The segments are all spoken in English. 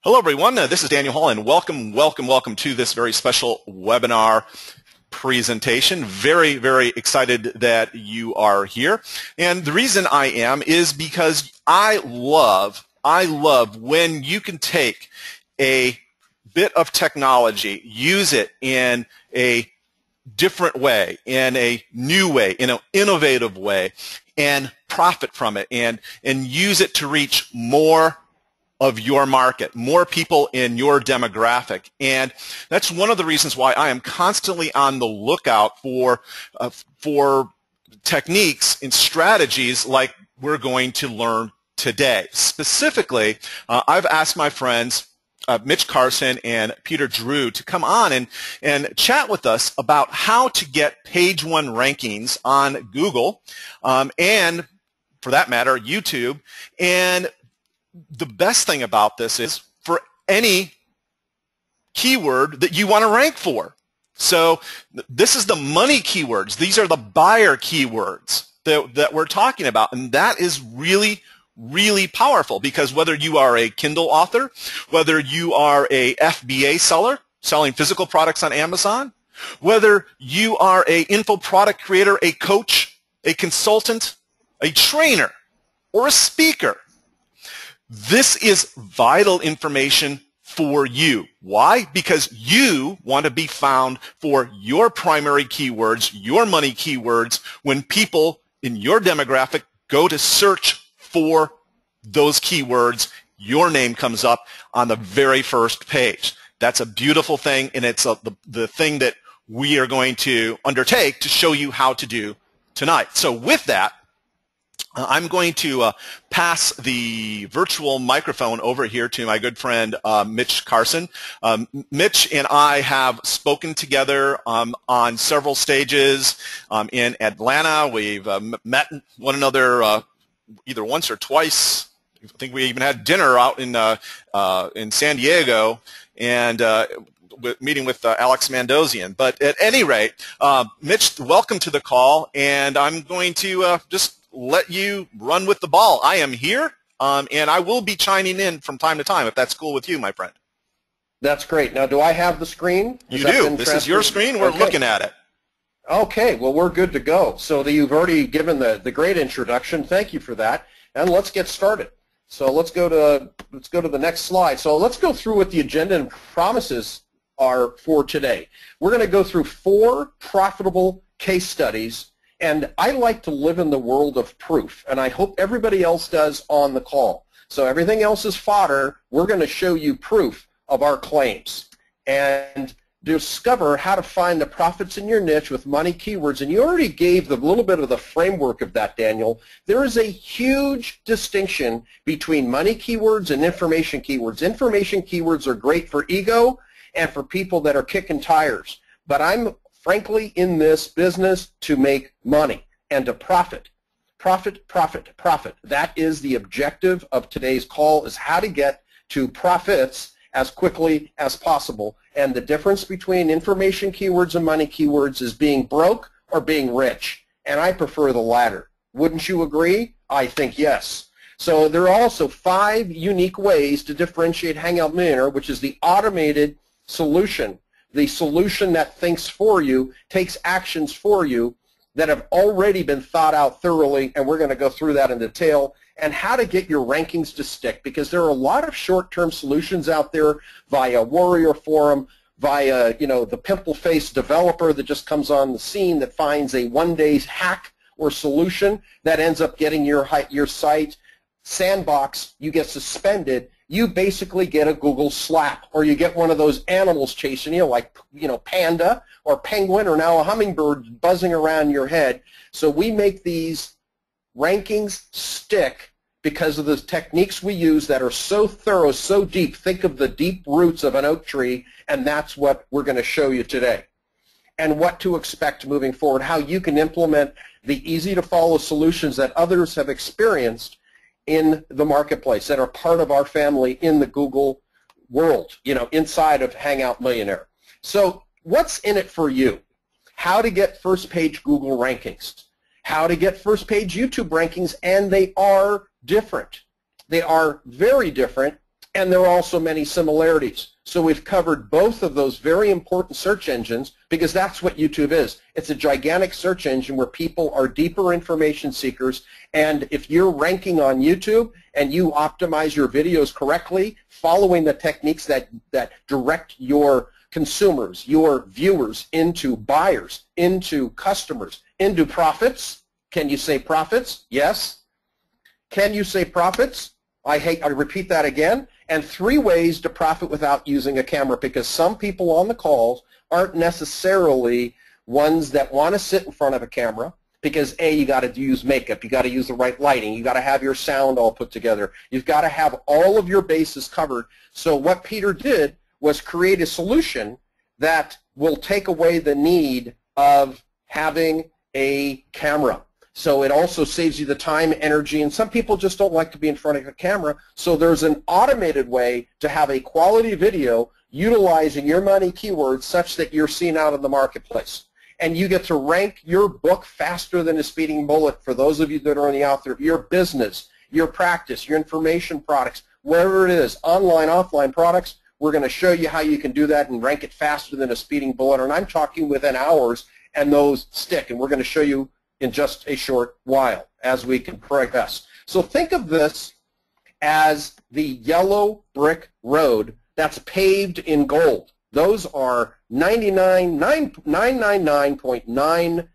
Hello, everyone. This is Daniel Hall, and welcome to this very special webinar presentation. Very, very excited that you are here. And the reason I am is because I love when you can take a bit of technology, use it in a different way, in a new way, in an innovative way, and profit from it, and use it to reach more of your market, more people in your demographic. And that's one of the reasons why I am constantly on the lookout for techniques and strategies like we're going to learn today. Specifically, I've asked my friends Mitch Carson and Peter Drew to come on and chat with us about how to get page one rankings on Google and, for that matter, YouTube. And the best thing about this is for any keyword that you want to rank for. So this is the money keywords. These are the buyer keywords that we're talking about. And that is really, really powerful, because whether you are a Kindle author, whether you are a FBA seller selling physical products on Amazon, whether you are a info product creator, a coach, a consultant, a trainer, or a speaker, this is vital information for you. Why? Because you want to be found for your primary keywords, your money keywords, when people in your demographic go to search for those keywords, your name comes up on the very first page. That's a beautiful thing, and it's the thing that we are going to undertake to show you how to do tonight. So with that, I'm going to pass the virtual microphone over here to my good friend Mitch Carson. Mitch and I have spoken together on several stages in Atlanta. We've met one another either once or twice. I think we even had dinner out in San Diego, and meeting with Alex Mandozian. But at any rate, Mitch, welcome to the call, and I'm going to just let you run with the ball. I am here, and I will be chiming in from time to time, if that's cool with you, my friend. That's great. Now, do I have the screen? You do. This is your screen. We're looking at it. Okay. Well, we're good to go. So you've already given the great introduction. Thank you for that. And let's get started. So let's go to the next slide. So let's go through what the agenda and promises are for today. We're going to go through 4 profitable case studies. And I like to live in the world of proof, and I hope everybody else does on the call. So everything else is fodder. We're going to show you proof of our claims and discover how to find the profits in your niche with money keywords. And you already gave the little bit of the framework of that, Daniel. There is a huge distinction between money keywords and information keywords. Information keywords are great for ego and for people that are kicking tires. But I'm frankly in this business to make money and to profit. Profit, profit, profit. That is the objective of today's call, is how to get to profits as quickly as possible. And the difference between information keywords and money keywords is being broke or being rich. And I prefer the latter. Wouldn't you agree? I think yes. So there are also 5 unique ways to differentiate Hangout Millionaire, which is the automated solution. The solution that thinks for you, takes actions for you that have already been thought out thoroughly, and we're going to go through that in detail, and how to get your rankings to stick, because there are a lot of short-term solutions out there via Warrior Forum, via the pimple-faced developer that just comes on the scene that finds a one-day hack or solution that ends up getting your site sandbox. You get suspended. You basically get a Google slap, or you get one of those animals chasing you, like panda or penguin, or now a hummingbird buzzing around your head. So we make these rankings stick because of the techniques we use that are so thorough, so deep. Think of the deep roots of an oak tree, and that's what we're going to show you today. And what to expect moving forward, how you can implement the easy-to-follow solutions that others have experienced in the marketplace that are part of our family in the Google world, inside of Hangout Millionaire. So what's in it for you? How to get first page Google rankings, how to get first page YouTube rankings, and they are different. They are very different, And there are also many similarities. So we've covered both of those very important search engines because that's what YouTube is. It's a gigantic search engine where people are deeper information seekers. And if you're ranking on YouTube and you optimize your videos correctly, following the techniques that direct your consumers, your viewers into buyers, into customers, into profits. Can you say profits? Yes. Can you say profits? I repeat that again. And 3 ways to profit without using a camera, because some people on the calls aren't necessarily ones that want to sit in front of a camera because A, you got to use makeup, you got to use the right lighting, you got to have your sound all put together, you've got to have all of your bases covered. So what Peter did was create a solution that will take away the need of having a camera. So it also saves you the time, energy, and some people just don't like to be in front of a camera. So there's an automated way to have a quality video utilizing your money keywords such that you're seen out in the marketplace. And you get to rank your book faster than a speeding bullet for those of you that are in the author, your business, your practice, your information products, wherever it is, online, offline products. We're going to show you how you can do that and rank it faster than a speeding bullet. And I'm talking within hours, and those stick. And we're going to show you in just a short while as we can progress. So think of this as the yellow brick road that's paved in gold. Those are 999.9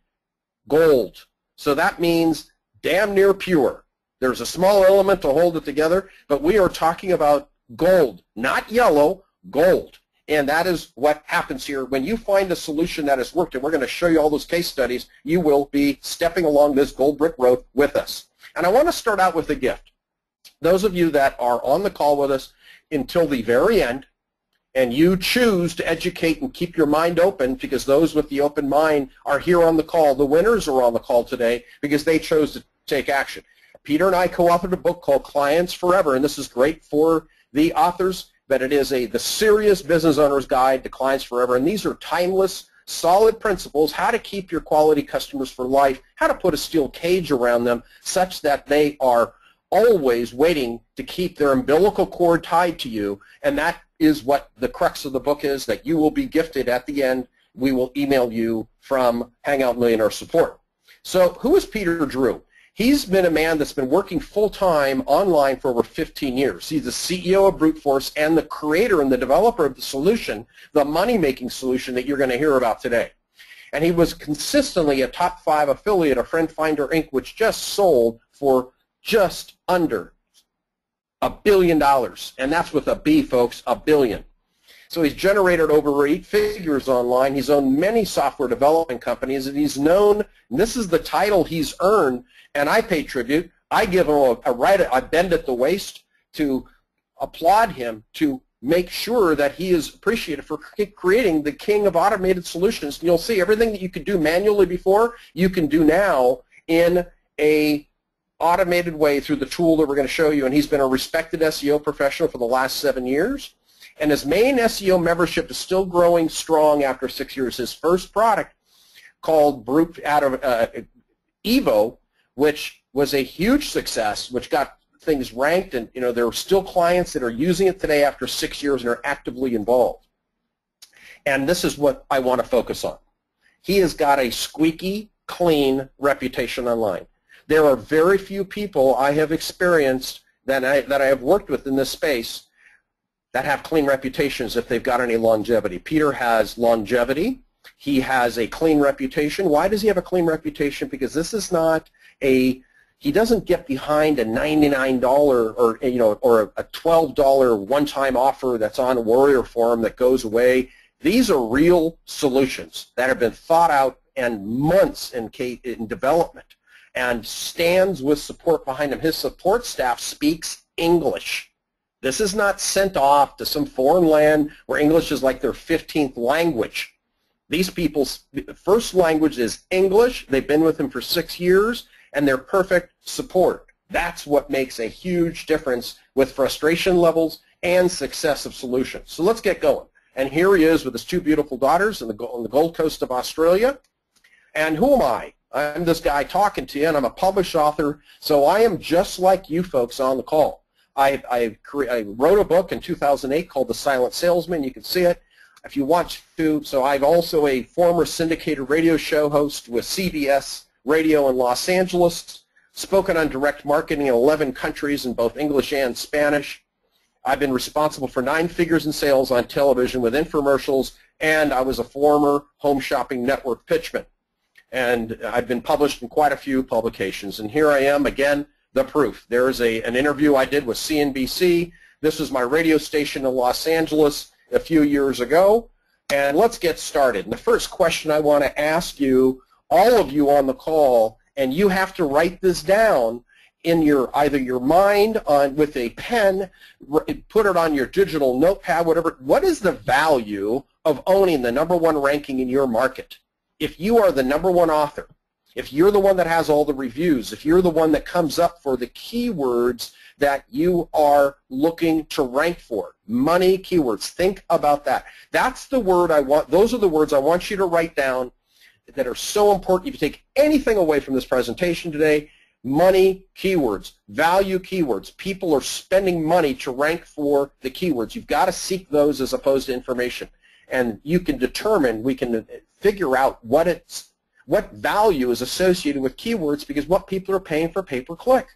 gold. So that means damn near pure. There's a small element to hold it together, but we are talking about gold, not yellow, gold. And that is what happens here. When you find a solution that has worked, and we're going to show you all those case studies, you will be stepping along this gold brick road with us. And I want to start out with a gift. Those of you that are on the call with us until the very end, and you choose to educate and keep your mind open, because those with the open mind are here on the call. The winners are on the call today because they chose to take action. Peter and I co-authored a book called Clients Forever, and this is great for the authors, but it is the serious business owner's guide to clients forever. And these are timeless, solid principles, how to keep your quality customers for life, how to put a steel cage around them such that they are always waiting to keep their umbilical cord tied to you. And that is what the crux of the book is, that you will be gifted at the end. We will email you from Hangout Millionaire Support. So who is Peter Drew? He's been a man that's been working full-time online for over 15 years. He's the CEO of Brute Force and the creator and the developer of the solution, the money-making solution that you're going to hear about today. And he was consistently a top 5 affiliate of Friend Finder Inc., which just sold for just under $1 billion. And that's with a B, folks, $1 billion. So he's generated over 8 figures online. He's owned many software development companies, and he's known, and this is the title he's earned, and I pay tribute. I give him a right, I bend at the waist to applaud him, to make sure that he is appreciated for creating the king of automated solutions. And you'll see everything that you could do manually before, you can do now in a automated way through the tool that we're going to show you. And he's been a respected SEO professional for the last 7 years. And his main SEO membership is still growing strong after 6 years. His first product, called Brute out of Evo, which was a huge success, which got things ranked, and there are still clients that are using it today after 6 years and are actively involved. And this is what I want to focus on. He has got a squeaky clean reputation online. There are very few people I have experienced that I have worked with in this space that have clean reputations if they've got any longevity. Peter has longevity. He has a clean reputation. Why does he have a clean reputation? Because this is not he doesn't get behind a $99 or a $12 one-time offer that's on a Warrior Forum that goes away. These are real solutions that have been thought out and months in development, and stands with support behind him. His support staff speaks English. This is not sent off to some foreign land where English is like their 15th language. These people's first language is English. They've been with him for 6 years, and they're perfect support. That's what makes a huge difference with frustration levels and success of solutions. So let's get going. And here he is with his 2 beautiful daughters on the Gold Coast of Australia. And who am I? I'm this guy talking to you, and I'm a published author, so I am just like you folks on the call. I wrote a book in 2008 called The Silent Salesman. You can see it if you want to. So I'm also a former syndicated radio show host with CBS Radio in Los Angeles, spoken on direct marketing in 11 countries in both English and Spanish. I've been responsible for 9 figures in sales on television with infomercials, and I was a former home shopping network pitchman. And I've been published in quite a few publications. And here I am again, the proof. There is an interview I did with CNBC. This was my radio station in Los Angeles a few years ago. And let's get started. And the first question I want to ask you, all of you on the call, and you have to write this down in either your mind with a pen, put it on your digital notepad, whatever. What is the value of owning the #1 ranking in your market? If you are the #1 author, if you're the one that has all the reviews, if you're the one that comes up for the keywords that you are looking to rank for, money keywords, think about that. That's the word I want. Those are the words I want you to write down that are so important. If you take anything away from this presentation today, money keywords, value keywords. People are spending money to rank for the keywords. You've got to seek those as opposed to information. And you can determine, we can figure out what value is associated with keywords, because what people are paying for pay-per-click.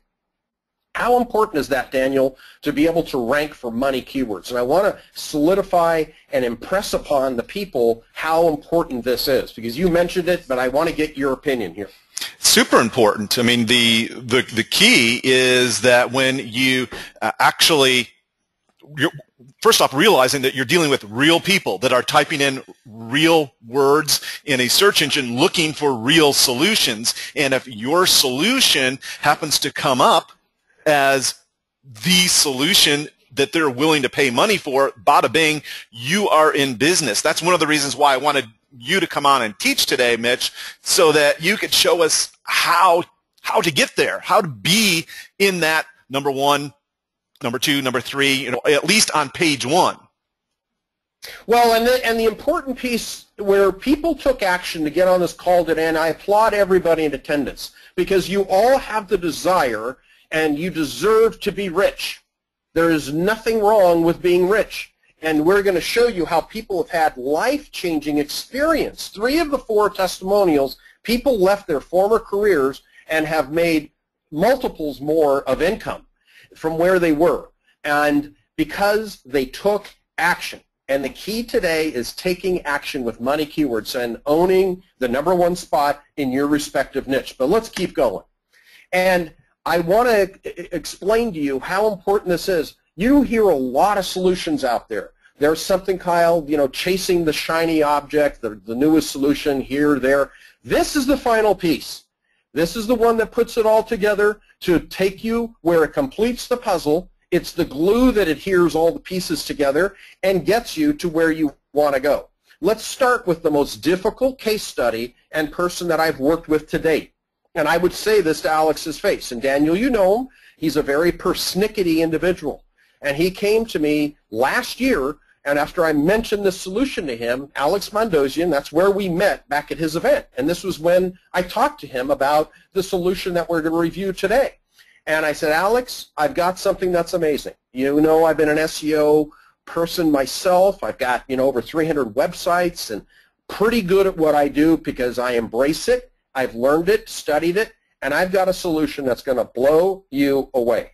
How important is that, Daniel, to be able to rank for money keywords? And I want to solidify and impress upon the people how important this is, because you mentioned it, but I want to get your opinion here. Super important. I mean, the key is that when you you're first off realizing that you're dealing with real people that are typing in real words in a search engine looking for real solutions. And if your solution happens to come up as the solution that they're willing to pay money for, bada bing, you are in business. That's one of the reasons why I wanted you to come on and teach today, Mitch, so that you could show us how to get there, how to be in that #1, #2, #3, at least on page 1. Well, and the important piece where people took action to get on this call today, and I applaud everybody in attendance, because you all have the desire and you deserve to be rich. There is nothing wrong with being rich. And we're going to show you how people have had life-changing experience. 3 of the 4 testimonials, people left their former careers and have made multiples more of income from where they were, and because they took action. And the key today is taking action with money keywords and owning the #1 spot in your respective niche. But let's keep going. And I want to explain to you how important this is. You hear a lot of solutions out there. There's something, Kyle, chasing the shiny object, the newest solution here, there. This is the final piece. This is the one that puts it all together to take you where it completes the puzzle. It's the glue that adheres all the pieces together and gets you to where you want to go. Let's start with the most difficult case study and person that I've worked with to date. And I would say this to Alex's face. And Daniel, you know him. He's a very persnickety individual. And he came to me last year, and after I mentioned this solution to him, Alex Mondosian, that's where we met back at his event. And this was when I talked to him about the solution that we're going to review today. And I said, Alex, I've got something that's amazing. I've been an SEO person myself. I've got, over 300 websites and pretty good at what I do because I embrace it. I've learned it, studied it, and I've got a solution that's going to blow you away.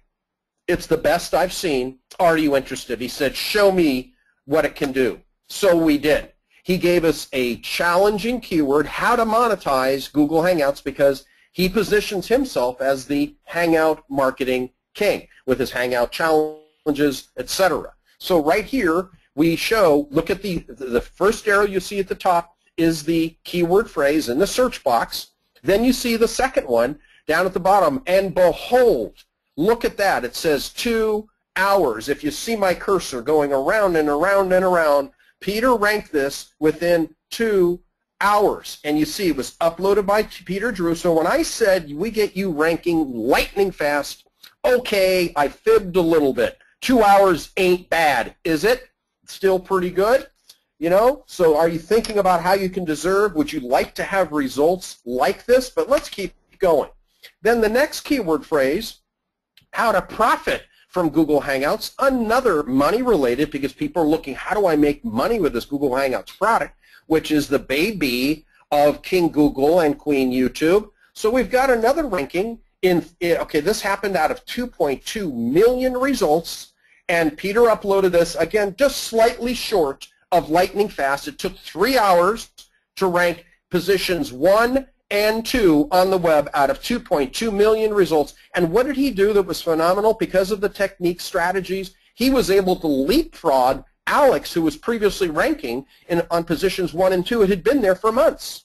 It's the best I've seen. Are you interested? He said, show me what it can do. So we did. He gave us a challenging keyword, how to monetize Google Hangouts, because he positions himself as the Hangout marketing king with his Hangout challenges, etc. So right here we show, look at the first arrow you see at the top is the keyword phrase in the search box. Then you see the second one down at the bottom, and behold, look at that. It says 2 hours. If you see my cursor going around and around and around, Peter ranked this within 2 hours. And you see it was uploaded by Peter Drew. So when I said we get you ranking lightning fast, okay, I fibbed a little bit. 2 hours ain't bad, is it? Still pretty good. So are you thinking about how you can deserve? Would you like to have results like this? But let's keep going. Then the next keyword phrase, how to profit from Google Hangouts, another money related, because people are looking, how do I make money with this Google Hangouts product, which is the baby of King Google and Queen YouTube. So we've got another ranking okay, this happened out of 2.2 million results, and Peter uploaded this, again, just slightly short of lightning fast. It took 3 hours to rank positions 1 and 2 on the web out of 2.2 million results. And what did he do that was phenomenal? Because of the technique strategies, he was able to leapfrog Alex, who was previously ranking on positions 1 and 2. It had been there for months.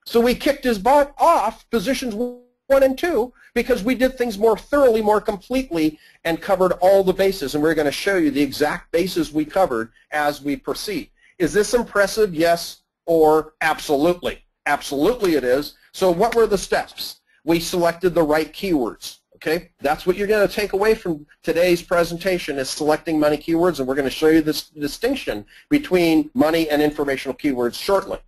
So we kicked his butt off positions 1 and 2 because we did things more thoroughly, more completely, and covered all the bases. And we're going to show you the exact bases we covered as we proceed. Is this impressive? Yes or absolutely? Absolutely it is. So what were the steps? We selected the right keywords. Okay, that's what you're going to take away from today's presentation, is selecting money keywords, and we're going to show you this distinction between money and informational keywords shortly.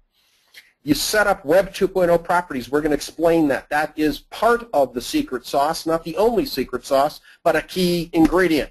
You set up Web 2.0 properties. We're going to explain that. That is part of the secret sauce, not the only secret sauce, but a key ingredient.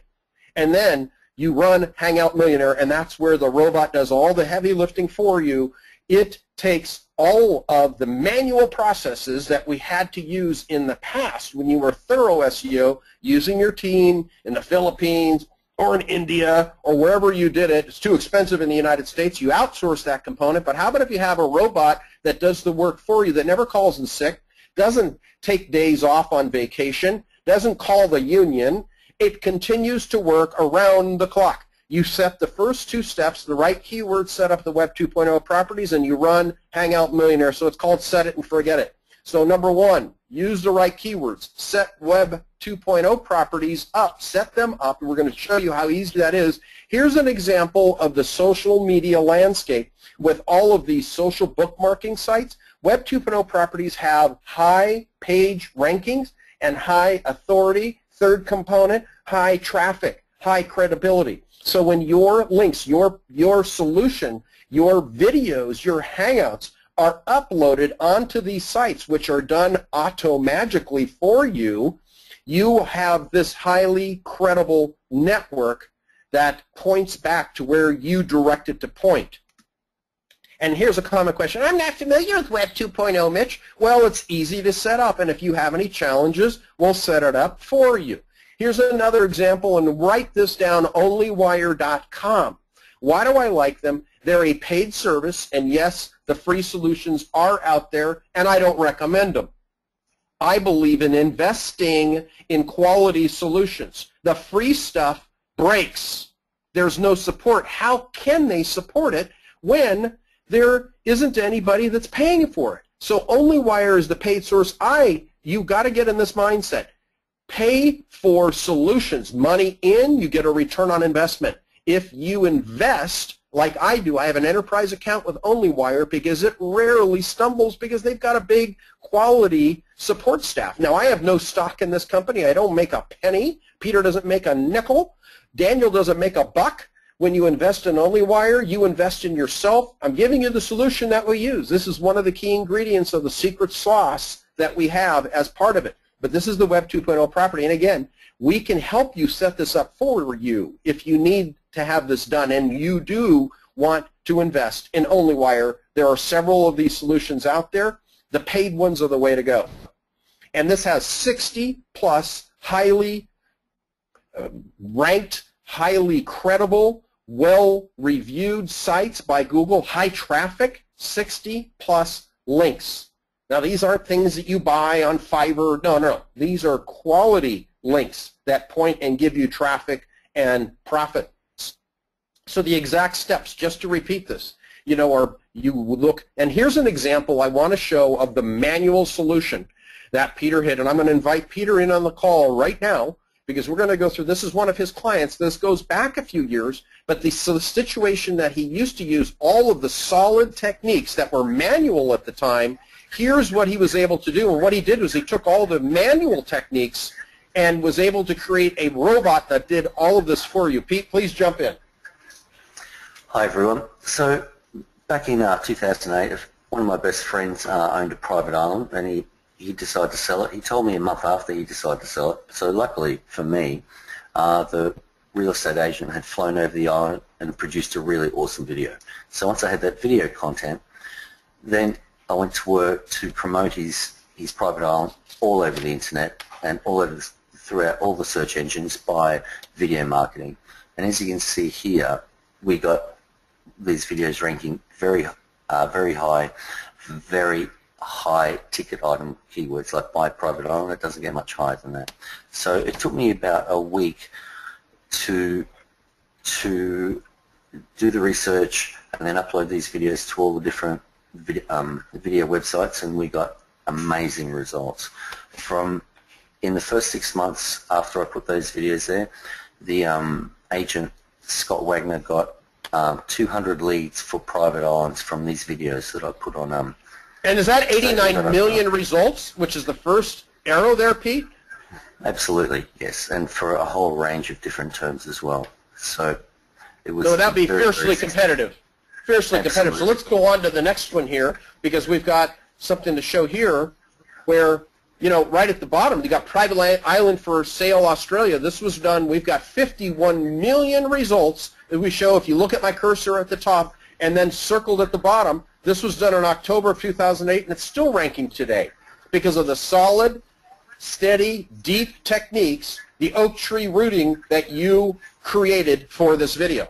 And then you run Hangout Millionaire, and that's where the robot does all the heavy lifting for you. It takes all of the manual processes that we had to use in the past when you were thorough SEO, using your team in the Philippines or in India or wherever you did it. It's too expensive in the United States. You outsource that component. But how about if you have a robot that does the work for you, that never calls in sick, doesn't take days off on vacation, doesn't call the union? It continues to work around the clock. You set the first 2 steps, the right keywords, set up the Web 2.0 properties, and you run Hangout Millionaire. So it's called set it and forget it. So number 1, use the right keywords. Set Web 2.0 properties up. Set them up, and we're going to show you how easy that is. Here's an example of the social media landscape with all of these social bookmarking sites. Web 2.0 properties have high page rankings and high authority. Third component, high traffic, high credibility. So when your links, your solution, your videos, your Hangouts are uploaded onto these sites, which are done auto-magically for you, you have this highly credible network that points back to where you direct it to point. And here's a common question. I'm not familiar with Web 2.0, Mitch. Well, it's easy to set up, and if you have any challenges, we'll set it up for you. Here's another example, and write this down, onlywire.com. Why do I like them? They're a paid service, and yes, the free solutions are out there, and I don't recommend them. I believe in investing in quality solutions. The free stuff breaks. There's no support. How can they support it when there isn't anybody that's paying for it? So OnlyWire is the paid source. You got to get in this mindset. Pay for solutions. Money in, you get a return on investment. If you invest, like I do, I have an enterprise account with OnlyWire because it rarely stumbles because they've got a big quality support staff. Now, I have no stock in this company. I don't make a penny. Peter doesn't make a nickel. Daniel doesn't make a buck. When you invest in OnlyWire, you invest in yourself. I'm giving you the solution that we use. This is one of the key ingredients of the secret sauce that we have as part of it. But this is the Web 2.0 property. And again, we can help you set this up for you if you need to have this done and you do want to invest in OnlyWire. There are several of these solutions out there. The paid ones are the way to go. And this has 60-plus highly ranked, highly credible, well-reviewed sites by Google, high traffic, 60-plus links. Now, these aren't things that you buy on Fiverr. No. These are quality links that point and give you traffic and profit. So the exact steps, just to repeat this, are you look, and here's an example I want to show of the manual solution that Peter hit, and I'm going to invite Peter in on the call right now because we're going to go through, this is one of his clients. This goes back a few years, but the situation that he used to use all of the solid techniques that were manual at the time. Here's what he was able to do, and what he did was he took all the manual techniques and was able to create a robot that did all of this for you. Pete, please jump in. Hi everyone. So back in 2008, one of my best friends owned a private island, and he decided to sell it. He told me a month after he decided to sell it. So luckily for me, the real estate agent had flown over the island and produced a really awesome video. So once I had that video content, then I went to work to promote his private island all over the internet and all over throughout all the search engines by video marketing. And as you can see here, we got these videos ranking very high, very high ticket item keywords like buy private island. It doesn't get much higher than that. So it took me about a week to do the research and then upload these videos to all the different video websites, and we got amazing results. In the first 6 months after I put those videos there, the agent Scott Wagner got 200 leads for private islands from these videos that I put on. And is that 89 million results, which is the first arrow there, Pete? Absolutely, yes, and for a whole range of different terms as well. So it was. So that'd be very, fiercely very competitive. Fiercely competitive. So let's go on to the next one here, because we've got something to show here where, you know, right at the bottom, you got private island for sale Australia. This was done, we've got 51 million results that we show. If you look at my cursor at the top and then circled at the bottom, this was done in October of 2008, and it's still ranking today because of the solid, steady, deep techniques, the oak tree rooting that you created for this video.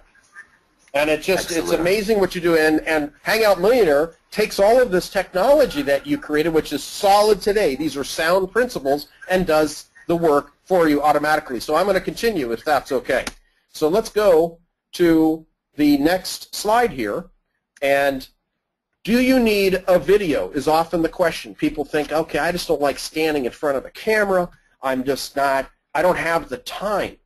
And it's amazing what you do. And Hangout Millionaire takes all of this technology that you created, which is solid today. These are sound principles, and does the work for you automatically. So I'm going to continue if that's okay. So let's go to the next slide here. And do you need a video is often the question. People think, okay, I just don't like standing in front of a camera. I don't have the time.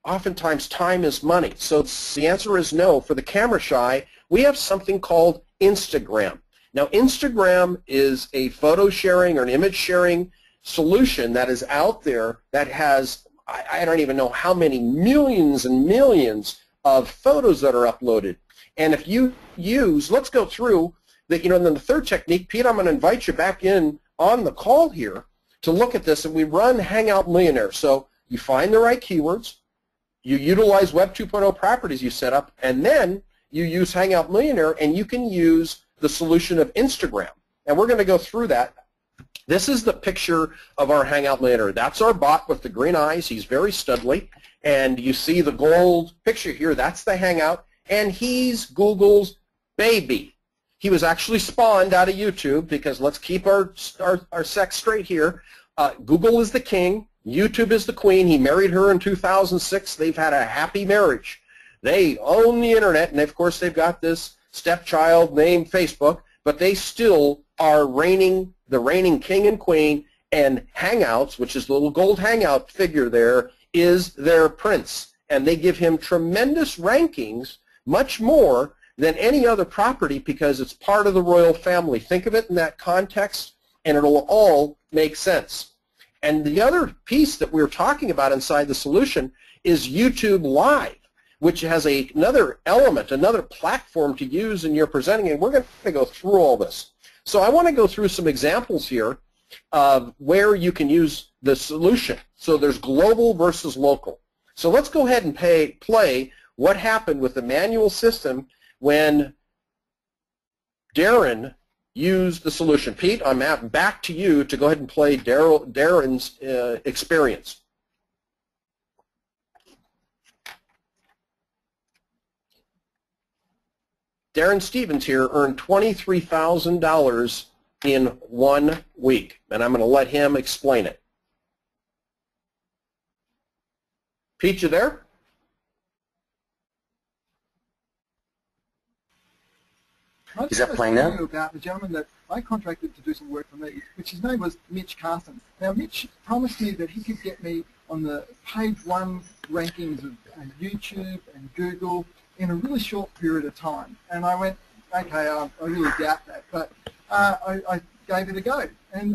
Oftentimes time is money. So the answer is no. For the camera shy, we have something called Instagram. Now Instagram is a photo sharing or an image sharing solution that is out there that has, I don't even know how many millions and millions of photos that are uploaded. And if you use, let's go through that, and then the third technique, Pete, I'm going to invite you back in on the call here to look at this, and we run Hangout Millionaire. So you find the right keywords, you utilize Web 2.0 properties you set up, and then you use Hangout Millionaire, and you can use the solution of Instagram. And we're going to go through that. This is the picture of our Hangout Millionaire. That's our bot with the green eyes. He's very studly. And you see the gold picture here. That's the Hangout. And he's Google's baby. He was actually spawned out of YouTube because let's keep our sex straight here. Google is the king. YouTube is the queen. He married her in 2006. They've had a happy marriage. They own the internet, and of course they've got this stepchild named Facebook, but they still are the reigning king and queen, and Hangouts, which is the little gold Hangout figure there, is their prince. And they give him tremendous rankings, much more than any other property, because it's part of the royal family. Think of it in that context, and it'll all make sense. And the other piece that we're talking about inside the solution is YouTube Live, which has another element, another platform to use in your presenting, and we're going to go through all this. So I want to go through some examples here of where you can use the solution. So there's global versus local. So let's go ahead and play what happened with the manual system when Darren used the solution. Pete, I'm back to you to go ahead and play Darren's experience. Darren Stevens here earned $23,000 in 1 week, and I'm going to let him explain it. Pete, you there? Is that playing now? About the gentleman that I contracted to do some work for me, which his name was Mitch Carson. Now, Mitch promised me that he could get me on the page 1 rankings of YouTube and Google in a really short period of time. And I went, okay, I really doubt that, but I gave it a go. And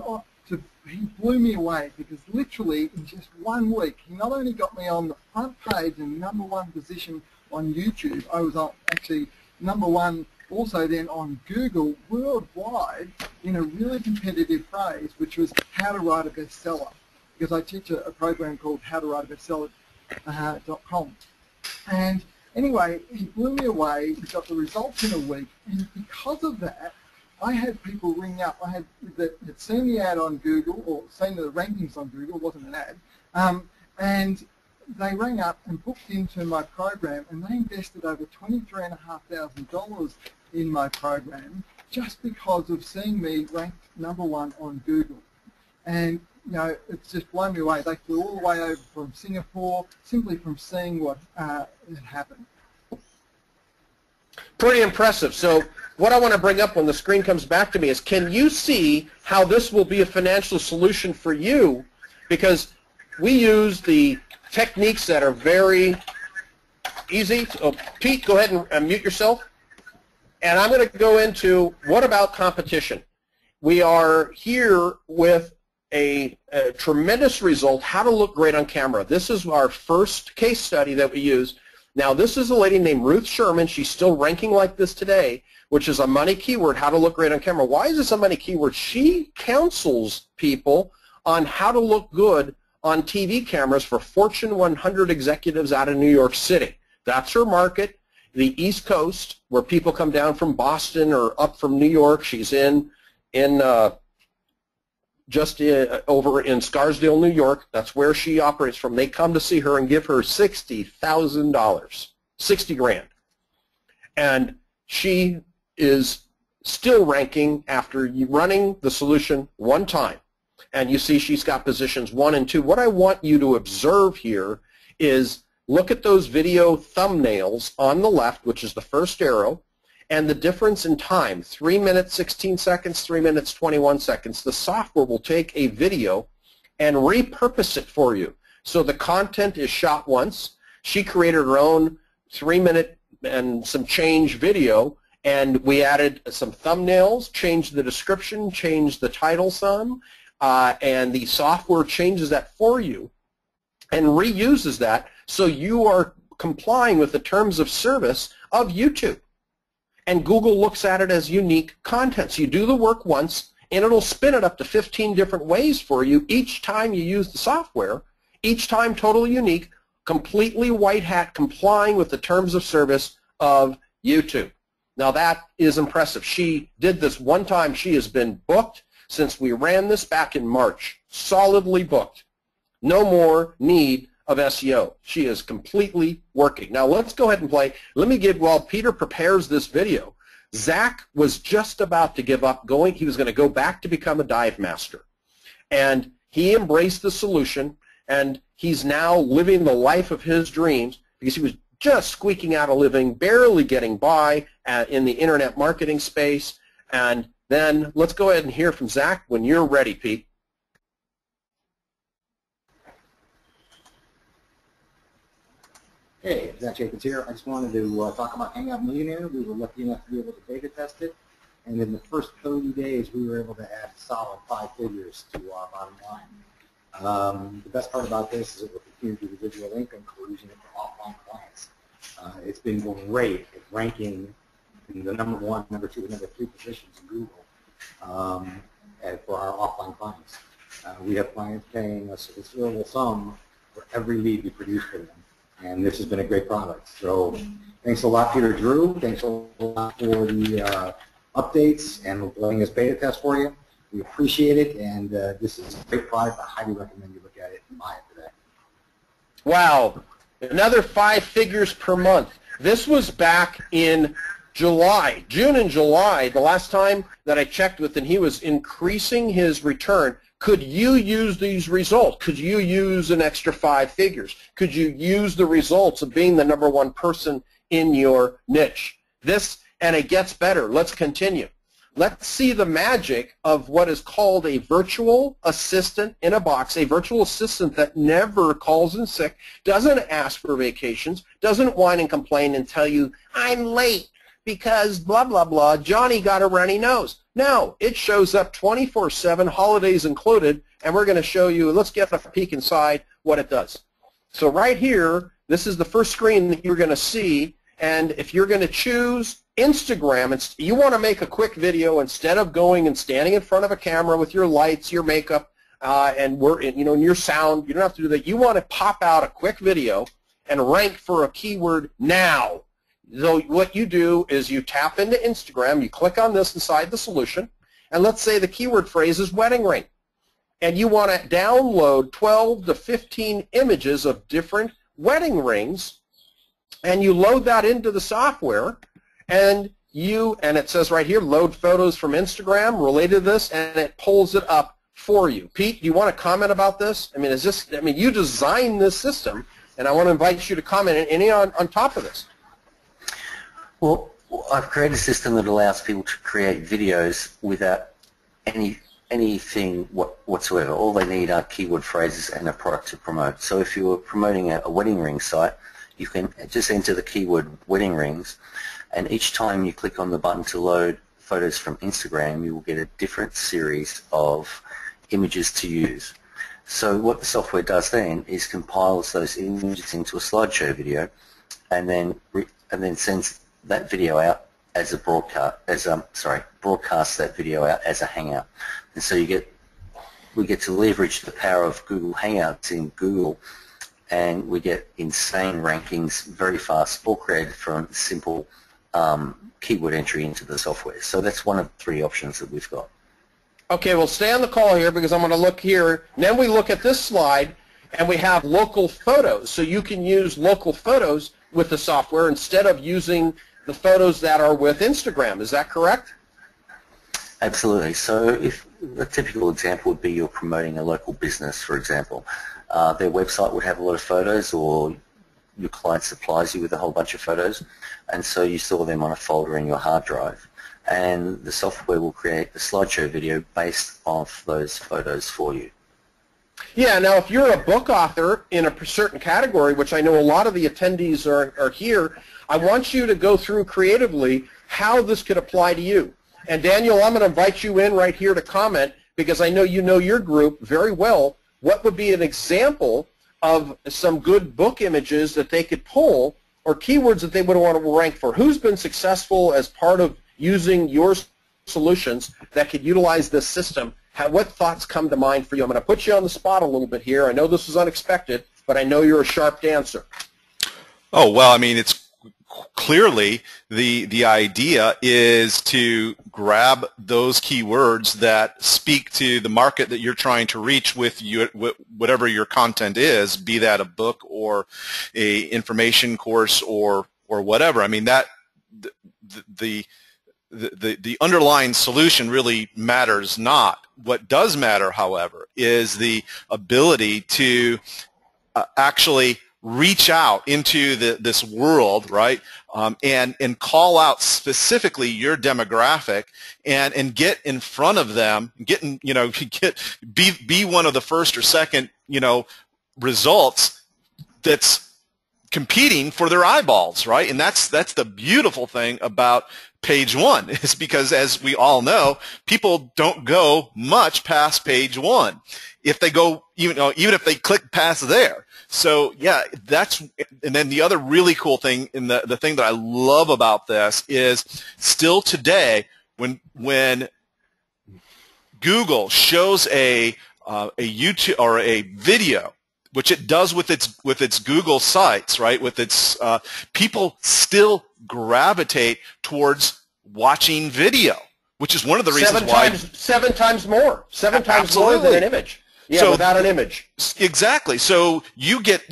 he blew me away, because literally in just 1 week, he not only got me on the front page and #1 position on YouTube, I was actually #1 also then on Google worldwide in a really competitive phrase, which was how to write a bestseller, because I teach a program called How to Write a Bestseller .com. And anyway, he blew me away. We got the results in a week, and because of that, I had people ring up. I had that had seen the ad on Google, or seen the rankings on Google. It wasn't an ad, and they rang up and booked into my program, and they invested over $23,500 in my program just because of seeing me ranked #1 on Google. And you know, it's just blown me away. They flew all the way over from Singapore simply from seeing what had happened. Pretty impressive. So what I want to bring up when the screen comes back to me is, can you see how this will be a financial solution for you? Because we use the techniques that are very easy. Oh, Pete, go ahead and mute yourself. And I'm going to go into what about competition. We are here with a tremendous result, how to look great on camera. This is our first case study that we use. Now, this is a lady named Ruth Sherman. She's still ranking like this today, which is a money keyword, how to look great on camera. Why is this a money keyword? She counsels people on how to look good on TV cameras for Fortune 100 executives out of New York City. That's her market, the East Coast, where people come down from Boston or up from New York. She's just over in Scarsdale, New York. That's where she operates from. They come to see her and give her $60,000, 60 grand. And she is still ranking after running the solution one time. And you see she's got positions 1 and 2. What I want you to observe here is look at those video thumbnails on the left, which is the first arrow, and the difference in time, 3 minutes 16 seconds, 3 minutes 21 seconds. The software will take a video and repurpose it for you. So the content is shot once. She created her own 3-minute and some change video, and we added some thumbnails, changed the description, changed the title some, and the software changes that for you and reuses that so you are complying with the terms of service of YouTube. And Google looks at it as unique content. So you do the work once, and it'll spin it up to 15 different ways for you each time you use the software, each time totally unique, completely white hat, complying with the terms of service of YouTube. Now that is impressive. She did this one time. She has been booked since we ran this back in March, solidly booked. No more need of SEO. She is completely working. Now let's go ahead and play. Let me give, while Peter prepares this video, Zach was just about to give up going. He was going to go back to become a dive master. And he embraced the solution, and he's now living the life of his dreams because he was just squeaking out a living, barely getting by in the internet marketing space. And then let's go ahead and hear from Zach when you're ready, Pete. Hey, Zach Jacobs here. I just wanted to talk about Hangout Millionaire. We were lucky enough to be able to beta test it, and in the first 30 days we were able to add solid 5 figures to our bottom line. The best part about this is it will continue to do residual income for using it for offline clients. It's been great at ranking in the #1, #2, and #3 positions in Google for our offline clients. We have clients paying us a considerable sum for every lead we produce for them. And this has been a great product. So thanks a lot, Peter Drew. Thanks a lot for the updates and letting us beta test for you. We appreciate it, and this is a great product. I highly recommend you look at it and buy it today. Wow, another 5 figures per month. This was back in July, June and July, the last time that I checked with him. He was increasing his return. Could you use these results? Could you use an extra 5 figures? Could you use the results of being the #1 person in your niche? This, and it gets better. Let's continue. Let's see the magic of what is called a virtual assistant in a box, a virtual assistant that never calls in sick, doesn't ask for vacations, doesn't whine and complain and tell you, I'm late because blah, blah, blah, Johnny got a runny nose. No, it shows up 24/7, holidays included, and we're going to show you, let's get a peek inside what it does. So right here, this is the first screen that you're going to see, and if you're going to choose Instagram, you want to make a quick video instead of going and standing in front of a camera with your lights, your makeup, and in your sound, you don't have to do that. You want to pop out a quick video and rank for a keyword now. So what you do is you tap into Instagram, you click on this inside the solution, and let's say the keyword phrase is wedding ring. And you want to download 12 to 15 images of different wedding rings, and you load that into the software, and it says right here, load photos from Instagram related to this, and it pulls it up for you. Pete, do you want to comment about this? I mean, you designed this system, and I want to invite you to comment any on top of this. Well, I've created a system that allows people to create videos without anything whatsoever. All they need are keyword phrases and a product to promote. So if you were promoting a wedding ring site, you can just enter the keyword wedding rings, and each time you click on the button to load photos from Instagram, you will get a different series of images to use. So what the software does then is compiles those images into a slideshow video, and then sends that video out as a broadcast that video out as a Hangout. And so we get to leverage the power of Google Hangouts in Google, and we get insane rankings very fast, all created from simple keyword entry into the software. So that's one of the 3 options that we've got. Okay, well, stay on the call here because I'm going to look here. And then we look at this slide, and we have local photos. So you can use local photos with the software instead of using the photos that are with Instagram. Is that correct? Absolutely. So if a typical example would be you're promoting a local business, for example. Their website would have a lot of photos, or your client supplies you with a whole bunch of photos, and so you store them on a folder in your hard drive. And the software will create a slideshow video based off those photos for you. Yeah, now if you're a book author in a certain category, which I know a lot of the attendees are here, I want you to go through creatively how this could apply to you. And Daniel, I'm going to invite you in right here to comment, because I know you know your group very well. What would be an example of some good book images that they could pull, or keywords that they would want to rank for? Who's been successful as part of using your solutions that could utilize this system? What thoughts come to mind for you? I'm going to put you on the spot a little bit here. I know this was unexpected, but I know you're a sharp dancer. Oh, well, I mean, it's clearly the idea is to grab those keywords that speak to the market that you're trying to reach with whatever your content is, be that a book or a information course or whatever. I mean, that the underlying solution really matters not. What does matter, however, is the ability to actually reach out into this world, right, and call out specifically your demographic and get in front of them, be one of the first or second, results that's competing for their eyeballs, right? And that's the beautiful thing about page 1, is because, as we all know, people don't go much past page 1. If they go, even if they click past there. So yeah, and then the other really cool thing, and the thing that I love about this is, still today, when Google shows a YouTube or a video, which it does with its Google sites, right? With its people still gravitate towards watching video, which is one of the reasons why 7 times more, 7 times more than an image. Yeah, so, without an image. Exactly. So you get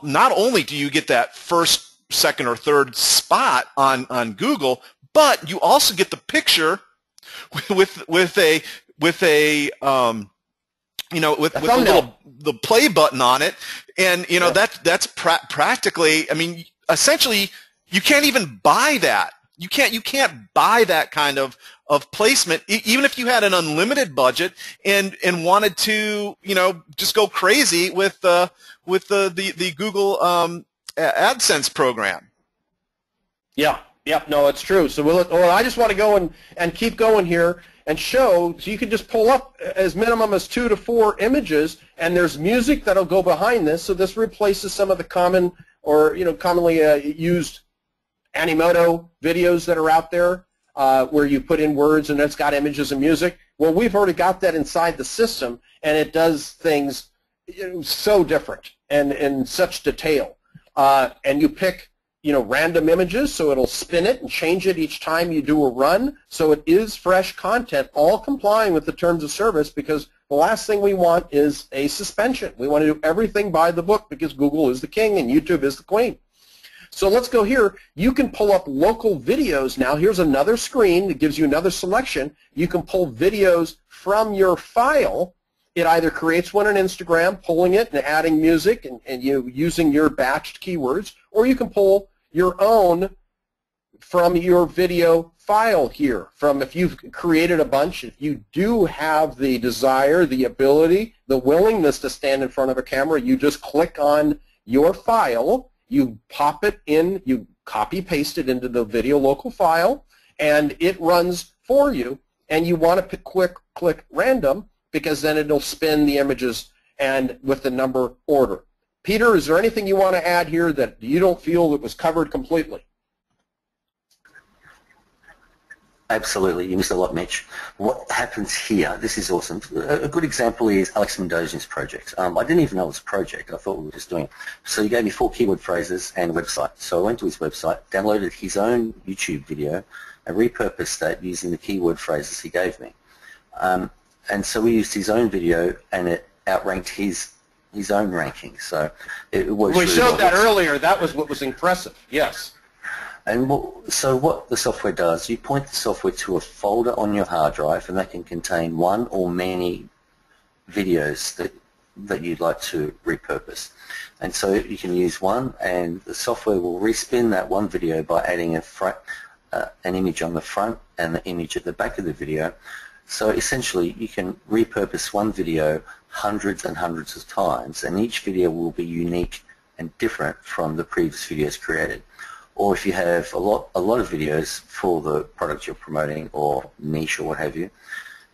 not only do you get that first, second, or third spot on Google, but you also get the picture with the play button on it, and that's practically. I mean, essentially, you can't even buy that. You can't buy that kind of placement, even if you had an unlimited budget and wanted to, just go crazy with the Google AdSense program. Yeah, no, it's true. So I just want to go and keep going here and show. So you can just pull up as minimum as 2 to 4 images, and there's music that'll go behind this. So this replaces some of the common or commonly used Animoto videos that are out there, where you put in words and it's got images and music. Well, we've already got that inside the system, and it does things so different and in such detail. And you pick, random images, so it'll spin it and change it each time you do a run. So it is fresh content, all complying with the terms of service, because the last thing we want is a suspension. We want to do everything by the book because Google is the king and YouTube is the queen. So let's go here. You can pull up local videos now. Here's another screen that gives you another selection. You can pull videos from your file. It either creates one on Instagram, pulling it and adding music and you using your batched keywords, or you can pull your own from your video file here. From if you've created a bunch, if you do have the desire, the ability, the willingness to stand in front of a camera, you just click on your file, you pop it in, you copy paste it into the video local file, and it runs for you. And you want to click random, because then it'll spin the images and with the number order. Peter, is there anything you want to add here that you don't feel that was covered completely? Absolutely, you missed a lot, Mitch. What happens here, this is awesome. A good example is Alex Mendoza's project. I didn't even know it was a project. I thought we were just doing it. So he gave me 4 keyword phrases and a website. So I went to his website, downloaded his own YouTube video, and repurposed that using the keyword phrases he gave me. And so we used his own video, and it outranked his own ranking. So it works. We really showed well. that earlier. That was what was impressive. Yes. And so what the software does, you point the software to a folder on your hard drive, and that can contain one or many videos that you'd like to repurpose. And so you can use one, and the software will respin that one video by adding an image on the front and the image at the back of the video. So essentially you can repurpose one video hundreds and hundreds of times, and each video will be unique and different from the previous videos created. Or if you have a lot of videos for the product you're promoting or niche or what have you,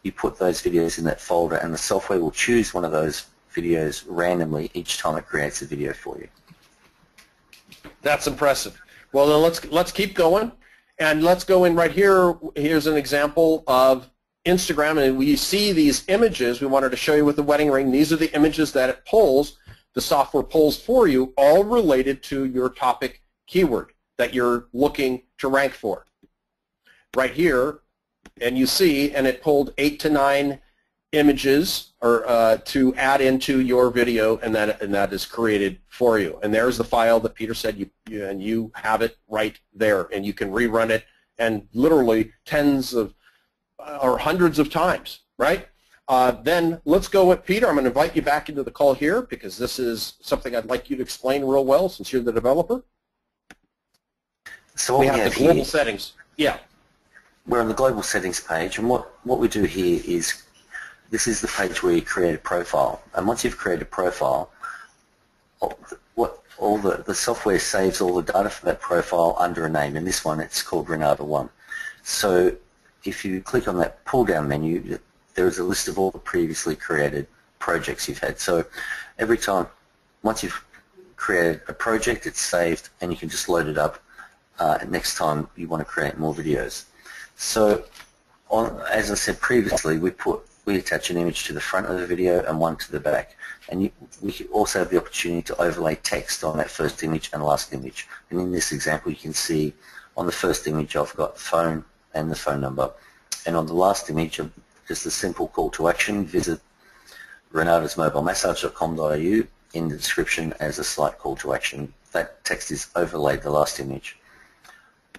you put those videos in that folder, and the software will choose one of those videos randomly each time it creates a video for you. That's impressive. Well, then let's keep going, and let's go in right here. Here's an example of Instagram, and we see these images. We wanted to show you with the wedding ring. These are the images that it pulls, the software pulls for you, all related to your topic keyword that you're looking to rank for. Right here, and you see, and it pulled 8 to 9 images or to add into your video, and that is created for you. And there's the file that Peter said you have it right there, and you can rerun it, and literally tens of or hundreds of times, right? Then let's go with Peter. I'm going to invite you back into the call here, because this is something I'd like you to explain real well, since you're the developer. So we have the global settings. Yeah. We're on the global settings page, and what we do here is, this is the page where you create a profile. And once you've created a profile, the software saves all the data for that profile under a name. In this one, it's called Renata 1. So if you click on that pull-down menu, there is a list of all the previously created projects you've had. So every time, once you've created a project, it's saved, and you can just load it up next time you want to create more videos. So as I said previously, we attach an image to the front of the video and one to the back. And we also have the opportunity to overlay text on that first image and last image. And in this example, you can see on the first image I've got phone and the phone number. And on the last image, just a simple call to action: visit renatasmobilemassage.com.au, in the description as a slight call to action. That text is overlaid the last image.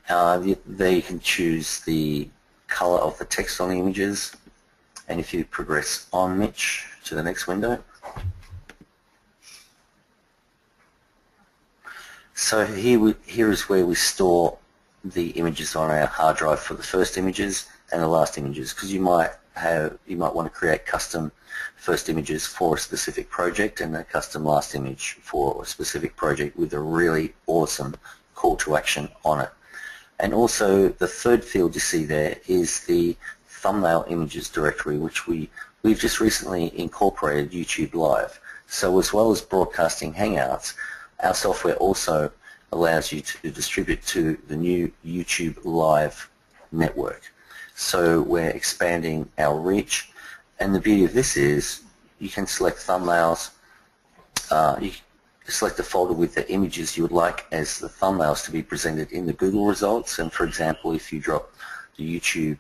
There you can choose the color of the text on the images. And if you progress on, Mitch, to the next window. So here is where we store the images on our hard drive for the first images and the last images, because you might want to create custom first images for a specific project and a custom last image for a specific project with a really awesome call to action on it. And also the third field you see there is the thumbnail images directory, which we've just recently incorporated YouTube Live. So as well as broadcasting Hangouts, our software also allows you to distribute to the new YouTube Live network. So we're expanding our reach. And the beauty of this is you can select thumbnails. You select a folder with the images you would like as the thumbnails to be presented in the Google results. And for example, if you drop the YouTube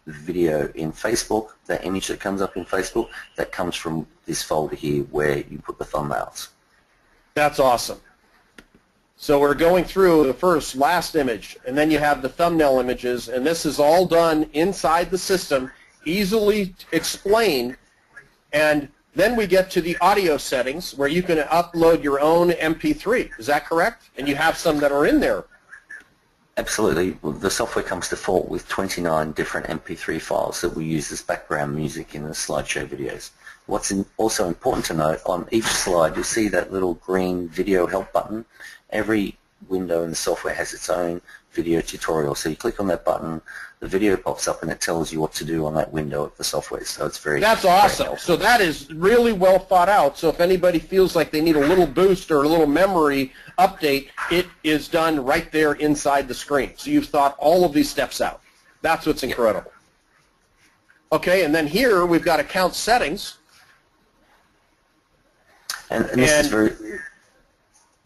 video in Facebook, that image that comes up in Facebook, that comes from this folder here where you put the thumbnails. That's awesome. So we're going through the last image, and then you have the thumbnail images, and this is all done inside the system, easily explained, and then we get to the audio settings where you can upload your own MP3. Is that correct? And you have some that are in there. Absolutely. Well, the software comes default with 29 different MP3 files that we use as background music in the slideshow videos. What's also important to note, on each slide you'll see that little green video help button. Every window in the software has its own video tutorial. So you click on that button, the video pops up and it tells you what to do on that window of the software. So it's That's awesome. So that is really well thought out. So if anybody feels like they need a little boost or a little memory update, it is done right there inside the screen. So you've thought all of these steps out. That's what's incredible. Okay, and then here we've got account settings. And this is very,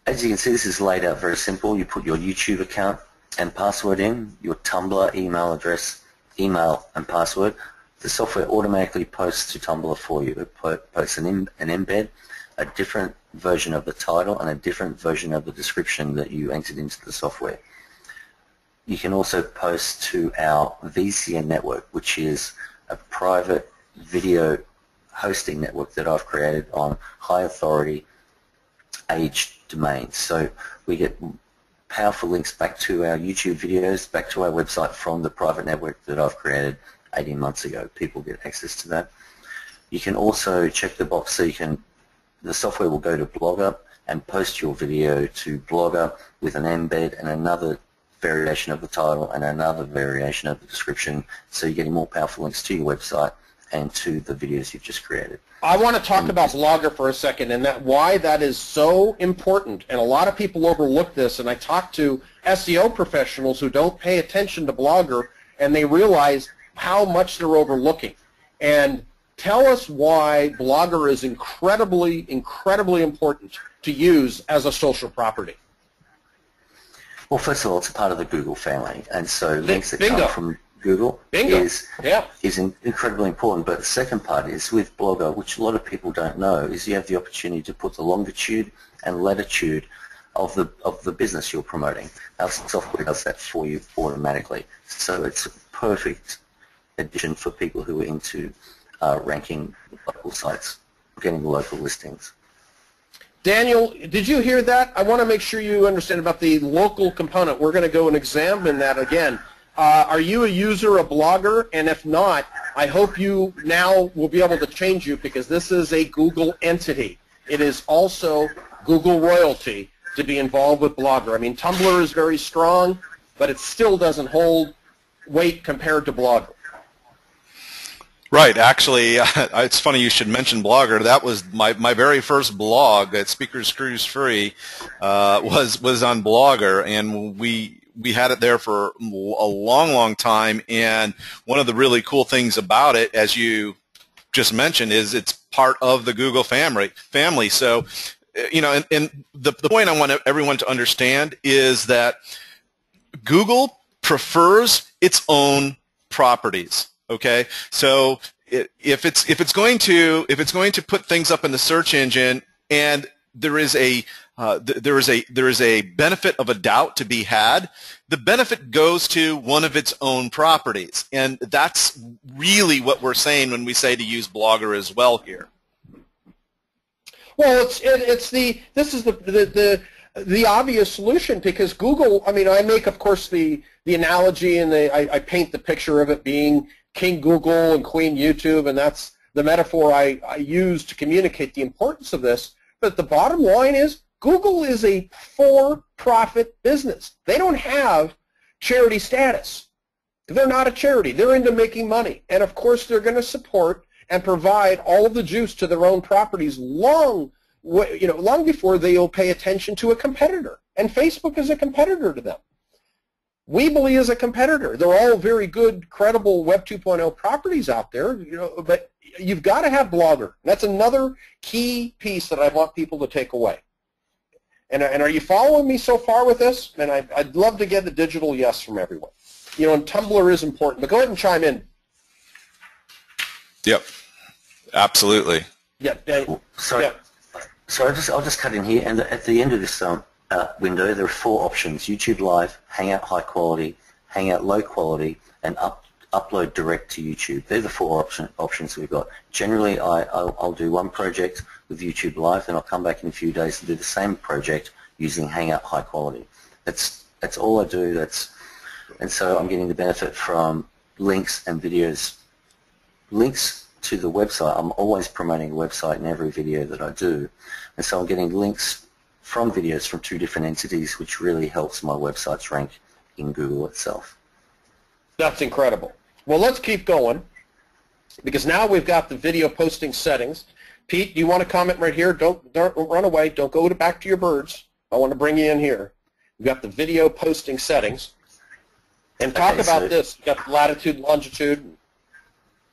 as you can see, this is laid out very simple. You put your YouTube account and password in, your Tumblr email address, email and password. The software automatically posts to Tumblr for you. It posts an embed, a different version of the title and a different version of the description that you entered into the software. You can also post to our VCN network, which is a private video hosting network that I've created on high authority age domains. So we get powerful links back to our YouTube videos, back to our website from the private network that I've created 18 months ago. People get access to that. You can also check the box so the software will go to Blogger and post your video to Blogger with an embed and another variation of the title and another variation of the description, so you're getting more powerful links to your website and to the videos you've just created. I want to talk about Blogger for a second and why that is so important. And a lot of people overlook this, and I talk to SEO professionals who don't pay attention to Blogger, and they realize how much they're overlooking. And tell us why Blogger is incredibly, incredibly important to use as a social property. Well, first of all, it's a part of the Google family, and so links that Bingo. come from Google Bingo. is incredibly important. But the second part is with Blogger, which a lot of people don't know, is you have the opportunity to put the longitude and latitude of the business you're promoting. Our software does that for you automatically. So it's a perfect addition for people who are into ranking local sites, getting local listings. Daniel, did you hear that? I want to make sure you understand about the local component. We're going to go and examine that again. Are you a user of Blogger? And if not, I hope you now will be able to change you, because this is a Google entity. It is also Google royalty to be involved with Blogger. I mean, Tumblr is very strong, but it still doesn't hold weight compared to Blogger. Right. Actually, it's funny you should mention Blogger. That was my very first blog at Speakers Cruise Free was on Blogger, and we had it there for a long, long time. And one of the really cool things about it, as you just mentioned, is it's part of the Google family. So, you know, and the point I want everyone to understand is that Google prefers its own properties. Okay, so if it's going to put things up in the search engine, and there is a benefit of a doubt to be had, the benefit goes to one of its own properties, and that's really what we're saying when we say to use Blogger as well here. Well, this is the obvious solution, because Google, I mean, I make, of course, the analogy, and I paint the picture of it being King Google and Queen YouTube, and that's the metaphor I use to communicate the importance of this. But the bottom line is Google is a for-profit business. They don't have charity status. They're not a charity. They're into making money. And, of course, they're going to support and provide all of the juice to their own properties long before they'll pay attention to a competitor. And Facebook is a competitor to them. Weebly is a competitor. They're all very good, credible Web 2.0 properties out there, but you've got to have Blogger. That's another key piece that I want people to take away. And are you following me so far with this? And I'd love to get a digital yes from everyone. And Tumblr is important, but go ahead and chime in. Yep, absolutely. Yeah. Sorry, Yeah. I'll just cut in here. And at the end of this window, there are 4 options: YouTube Live, Hangout High Quality, Hangout Low Quality, and Upload Direct to YouTube. They're the 4 options we've got. Generally, I'll do one project with YouTube Live, then I'll come back in a few days and do the same project using Hangout High Quality. That's all I do. And so I'm getting the benefit from links and videos. Links to the website. I'm always promoting a website in every video that I do, and so I'm getting links from videos from 2 different entities, which really helps my websites rank in Google itself. That's incredible. Well, let's keep going, because now we've got the video posting settings. Pete, do you want to comment right here? Don't run away. Don't go back to your birds. I want to bring you in here. We've got the video posting settings. And talk about this. You've got latitude, longitude.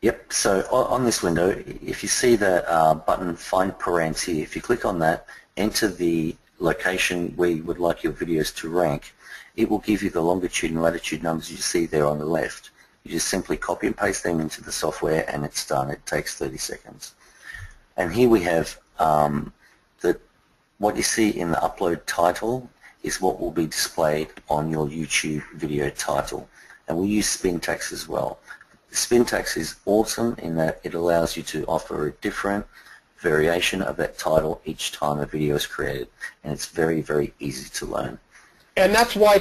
Yep, so on this window, if you see that button, Find Params here, if you click on that, enter the location where you would like your videos to rank, it will give you the longitude and latitude numbers you see there on the left. You just simply copy and paste them into the software and it's done. It takes 30 seconds. And here we have what you see in the upload title is what will be displayed on your YouTube video title. And we use spin tags as well. Spin tags is awesome in that it allows you to offer a different variation of that title each time a video is created, and it's very, very easy to learn. And that's why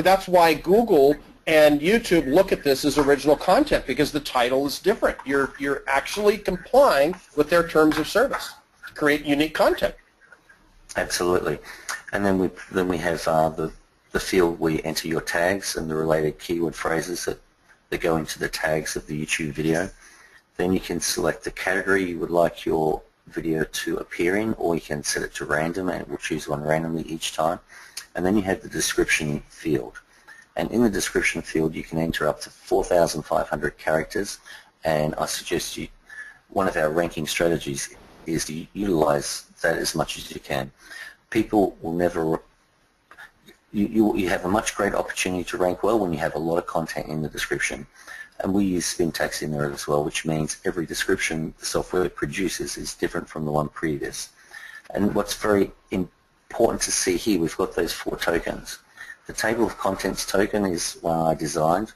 that's why Google and YouTube look at this as original content, because the title is different. You're actually complying with their terms of service to create unique content. Absolutely. And then we have the field where you enter your tags and the related keyword phrases that go into the tags of the YouTube video. Then you can select the category you would like your video to appear in, or you can set it to random and it will choose one randomly each time. And then you have the description field. And in the description field you can enter up to 4,500 characters, and I suggest one of our ranking strategies is to utilize that as much as you can. People will never, you have a much greater opportunity to rank well when you have a lot of content in the description. And we use spin tags in there as well, which means every description the software produces is different from the one previous. And what's very important to see here, we've got those 4 tokens. The table of contents token is one I designed,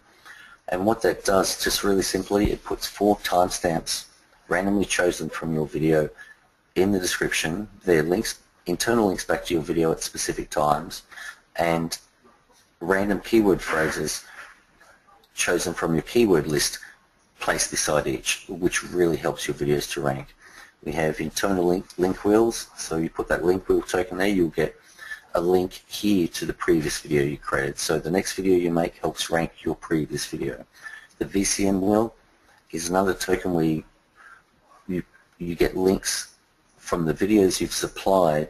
and what that does, just really simply, it puts 4 timestamps randomly chosen from your video in the description. They're links, internal links back to your video at specific times, and random keyword phrases chosen from your keyword list placed beside each, which really helps your videos to rank. We have internal link wheels, so you put that link wheel token there, you'll get a link here to the previous video you created. So the next video you make helps rank your previous video. The VCM wheel is another token where you get links from the videos you've supplied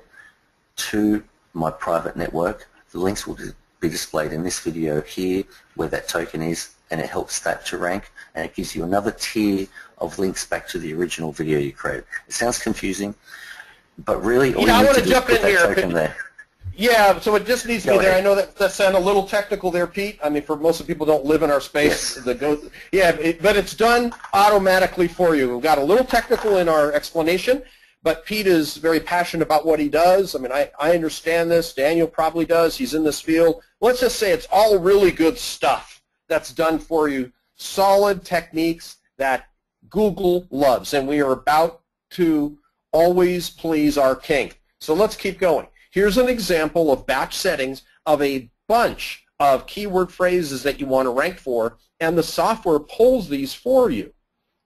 to my private network. The links will be displayed in this video here where that token is, and it helps that to rank, and it gives you another tier of links back to the original video you created. It sounds confusing, but really all you need to do is put that token there. Yeah, so it just needs to be there. I know that sounded a little technical there, Pete. I mean, for most of the people who don't live in our space. Yes. But it's done automatically for you. We've got a little technical in our explanation, but Pete is very passionate about what he does. I mean, I understand this. Daniel probably does. He's in this field. Let's just say it's all really good stuff that's done for you. Solid techniques that Google loves, and we are about to always please our king. So let's keep going. Here's an example of batch settings of a bunch of keyword phrases that you want to rank for, and the software pulls these for you.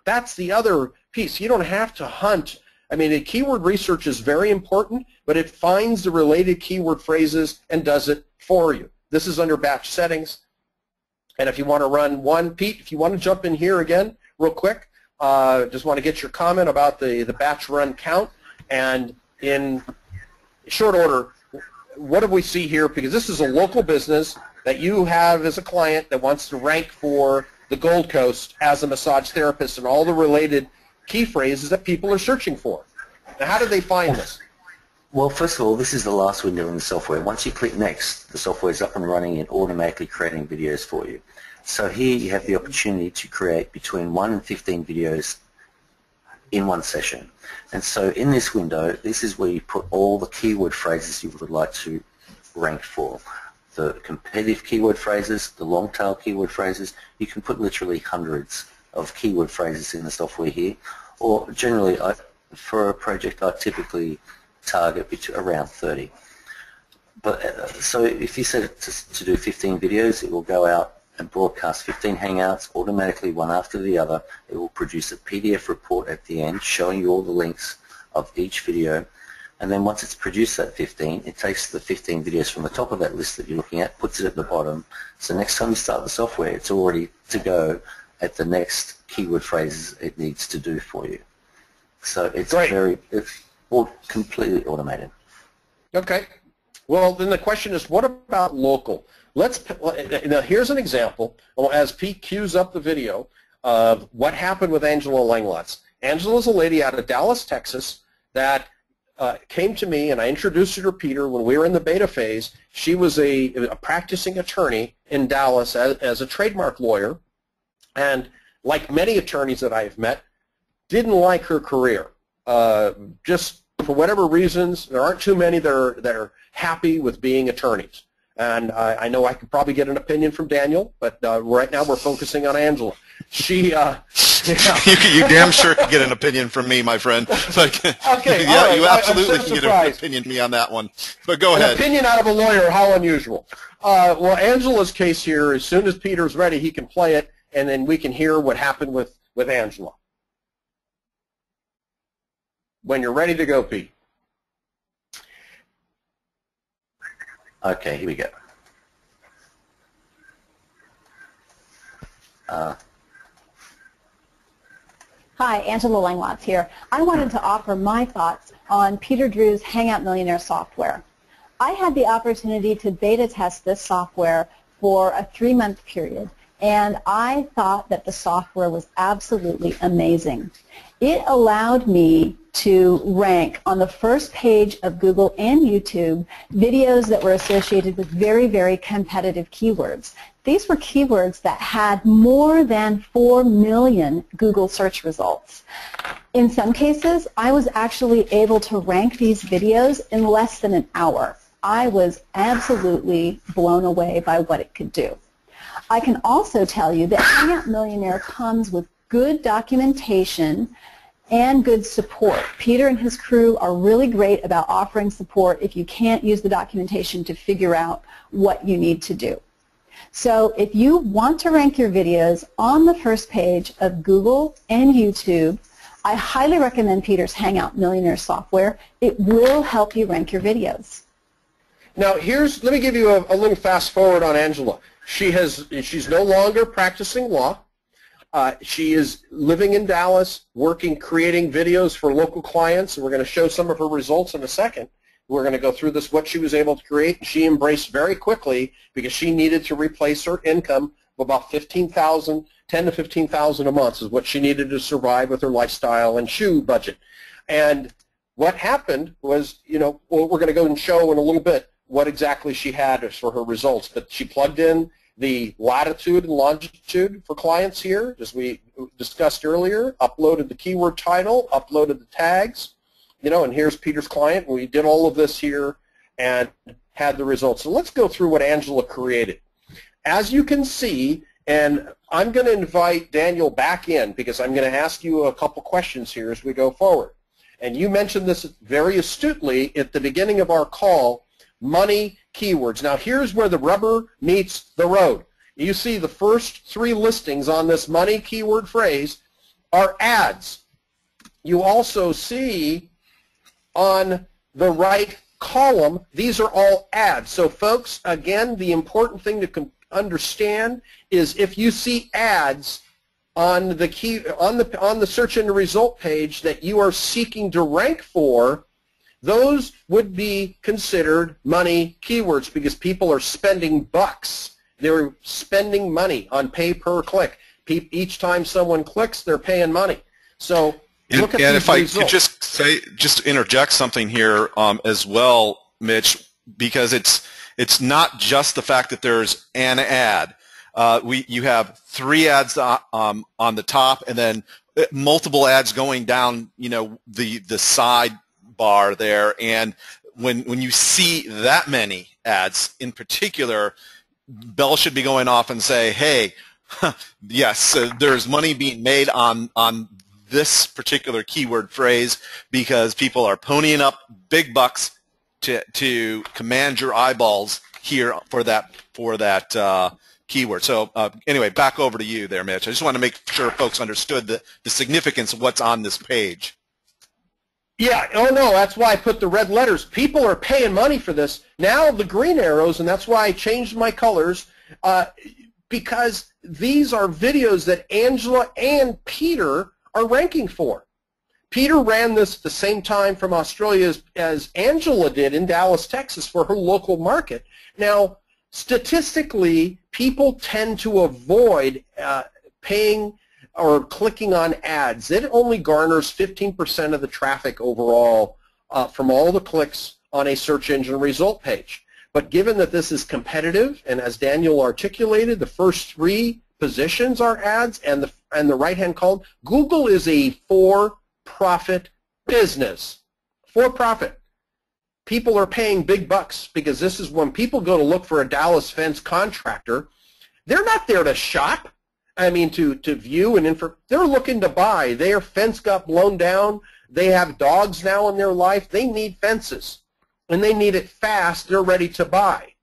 That's the other piece. You don't have to hunt. I mean, the keyword research is very important, but it finds the related keyword phrases and does it for you. This is under batch settings. And if you want to run one, Pete, if you want to jump in here again real quick, just want to get your comment about the batch run count. And in short order, what do we see here? Because this is a local business. that you have as a client that wants to rank for the Gold Coast as a massage therapist and all the related key phrases that people are searching for. Now, how do they find this? Well, first of all, this is the last window in the software. Once you click Next, the software is up and running and automatically creating videos for you. So here you have the opportunity to create between 1 and 15 videos in one session. And so in this window, this is where you put all the keyword phrases you would like to rank for. The competitive keyword phrases, the long tail keyword phrases. You can put literally hundreds of keyword phrases in the software here. Or generally, for a project, I typically target around 30. But so if you set it to do 15 videos, it will go out and broadcast 15 Hangouts automatically, one after the other. It will produce a PDF report at the end showing you all the links of each video. And then once it's produced that 15, it takes the 15 videos from the top of that list that you're looking at, puts it at the bottom. So next time you start the software, it's already to go at the next keyword phrases it needs to do for you. So it's it's all completely automated. Okay. Well, then the question is, what about local? Now, here's an example, as Pete cues up the video, of what happened with Angela Langlotz. Angela's a lady out of Dallas, Texas, that came to me, and I introduced her to Peter when we were in the beta phase. She was a practicing attorney in Dallas as a trademark lawyer, and like many attorneys that I've met, didn't like her career. Just for whatever reasons, there aren't too many that are happy with being attorneys. And I know I could probably get an opinion from Daniel, but right now we're focusing on Angela. She, yeah. You damn sure could get an opinion from me, my friend. Like, okay, yeah, right. you absolutely so can get an opinion from me on that one. But go ahead. An opinion out of a lawyer, how unusual. Well, Angela's case here, as soon as Peter's ready, he can play it, and then we can hear what happened with Angela. When you're ready to go, Pete. Okay, here we go. Hi, Angela Langlotz here. I wanted to offer my thoughts on Peter Drew's Hangout Millionaire software. I had the opportunity to beta test this software for a 3-month period, and I thought that the software was absolutely amazing. It allowed me to rank on the first page of Google and YouTube videos that were associated with very, very competitive keywords. These were keywords that had more than 4 million Google search results. In some cases, I was actually able to rank these videos in less than an hour. I was absolutely blown away by what it could do. I can also tell you that Hangout Millionaire comes with good documentation and good support. Peter and his crew are really great about offering support if you can't use the documentation to figure out what you need to do. So if you want to rank your videos on the first page of Google and YouTube, I highly recommend Peter's Hangout Millionaire software. It will help you rank your videos. Now, let me give you a little fast forward on Angela. She's no longer practicing law. She is living in Dallas, creating videos for local clients, and we're going to show some of her results in a second. We're going to go through this, what she was able to create. She embraced very quickly because she needed to replace her income of about $10,000 to $15,000 a month is what she needed to survive with her lifestyle and shoe budget. And what happened was, well, we're going to go and show in a little bit what exactly she had for her results. But she plugged in the latitude and longitude for clients here, as we discussed earlier, uploaded the keyword title, uploaded the tags, and here's Peter's client. We did all of this here and had the results. So let's go through what Angela created. As you can see, and I'm going to invite Daniel back in because I'm going to ask you a couple questions here as we go forward. And you mentioned this very astutely at the beginning of our call, money keywords. Now here's where the rubber meets the road. You see the first 3 listings on this money keyword phrase are ads. You also see on the right column, these are all ads. So folks, again, the important thing to understand is if you see ads on the search engine result page that you are seeking to rank for, those would be considered money keywords because people are spending bucks. They're spending money on pay per click. Each time someone clicks, they're paying money. So look at these if I results. could just interject something here as well, Mitch, because it's not just the fact that there's an ad. You have 3 ads on the top, and then multiple ads going down, the side bar there. And when you see that many ads in particular, bells should be going off and say, hey, yes, there's money being made on this particular keyword phrase because people are ponying up big bucks to command your eyeballs here for that keyword. So anyway, back over to you there, Mitch. I just want to make sure folks understood the significance of what's on this page. Yeah, oh no, that's why I put the red letters. People are paying money for this. Now the green arrows, and that's why I changed my colors, because these are videos that Angela and Peter are ranking for. Peter ran this at the same time from Australia as Angela did in Dallas, Texas for her local market. Now, statistically, people tend to avoid paying or clicking on ads. It only garners 15% of the traffic overall from all the clicks on a search engine result page. But given that this is competitive, and as Daniel articulated, the first 3 positions are ads, and the right-hand column, Google is a for-profit business. For-profit. People are paying big bucks because this is when people go to look for a Dallas fence contractor, they're not there to shop. I mean, to view and they're looking to buy. Their fence got blown down. They have dogs now in their life. They need fences, and they need it fast. They're ready to buy.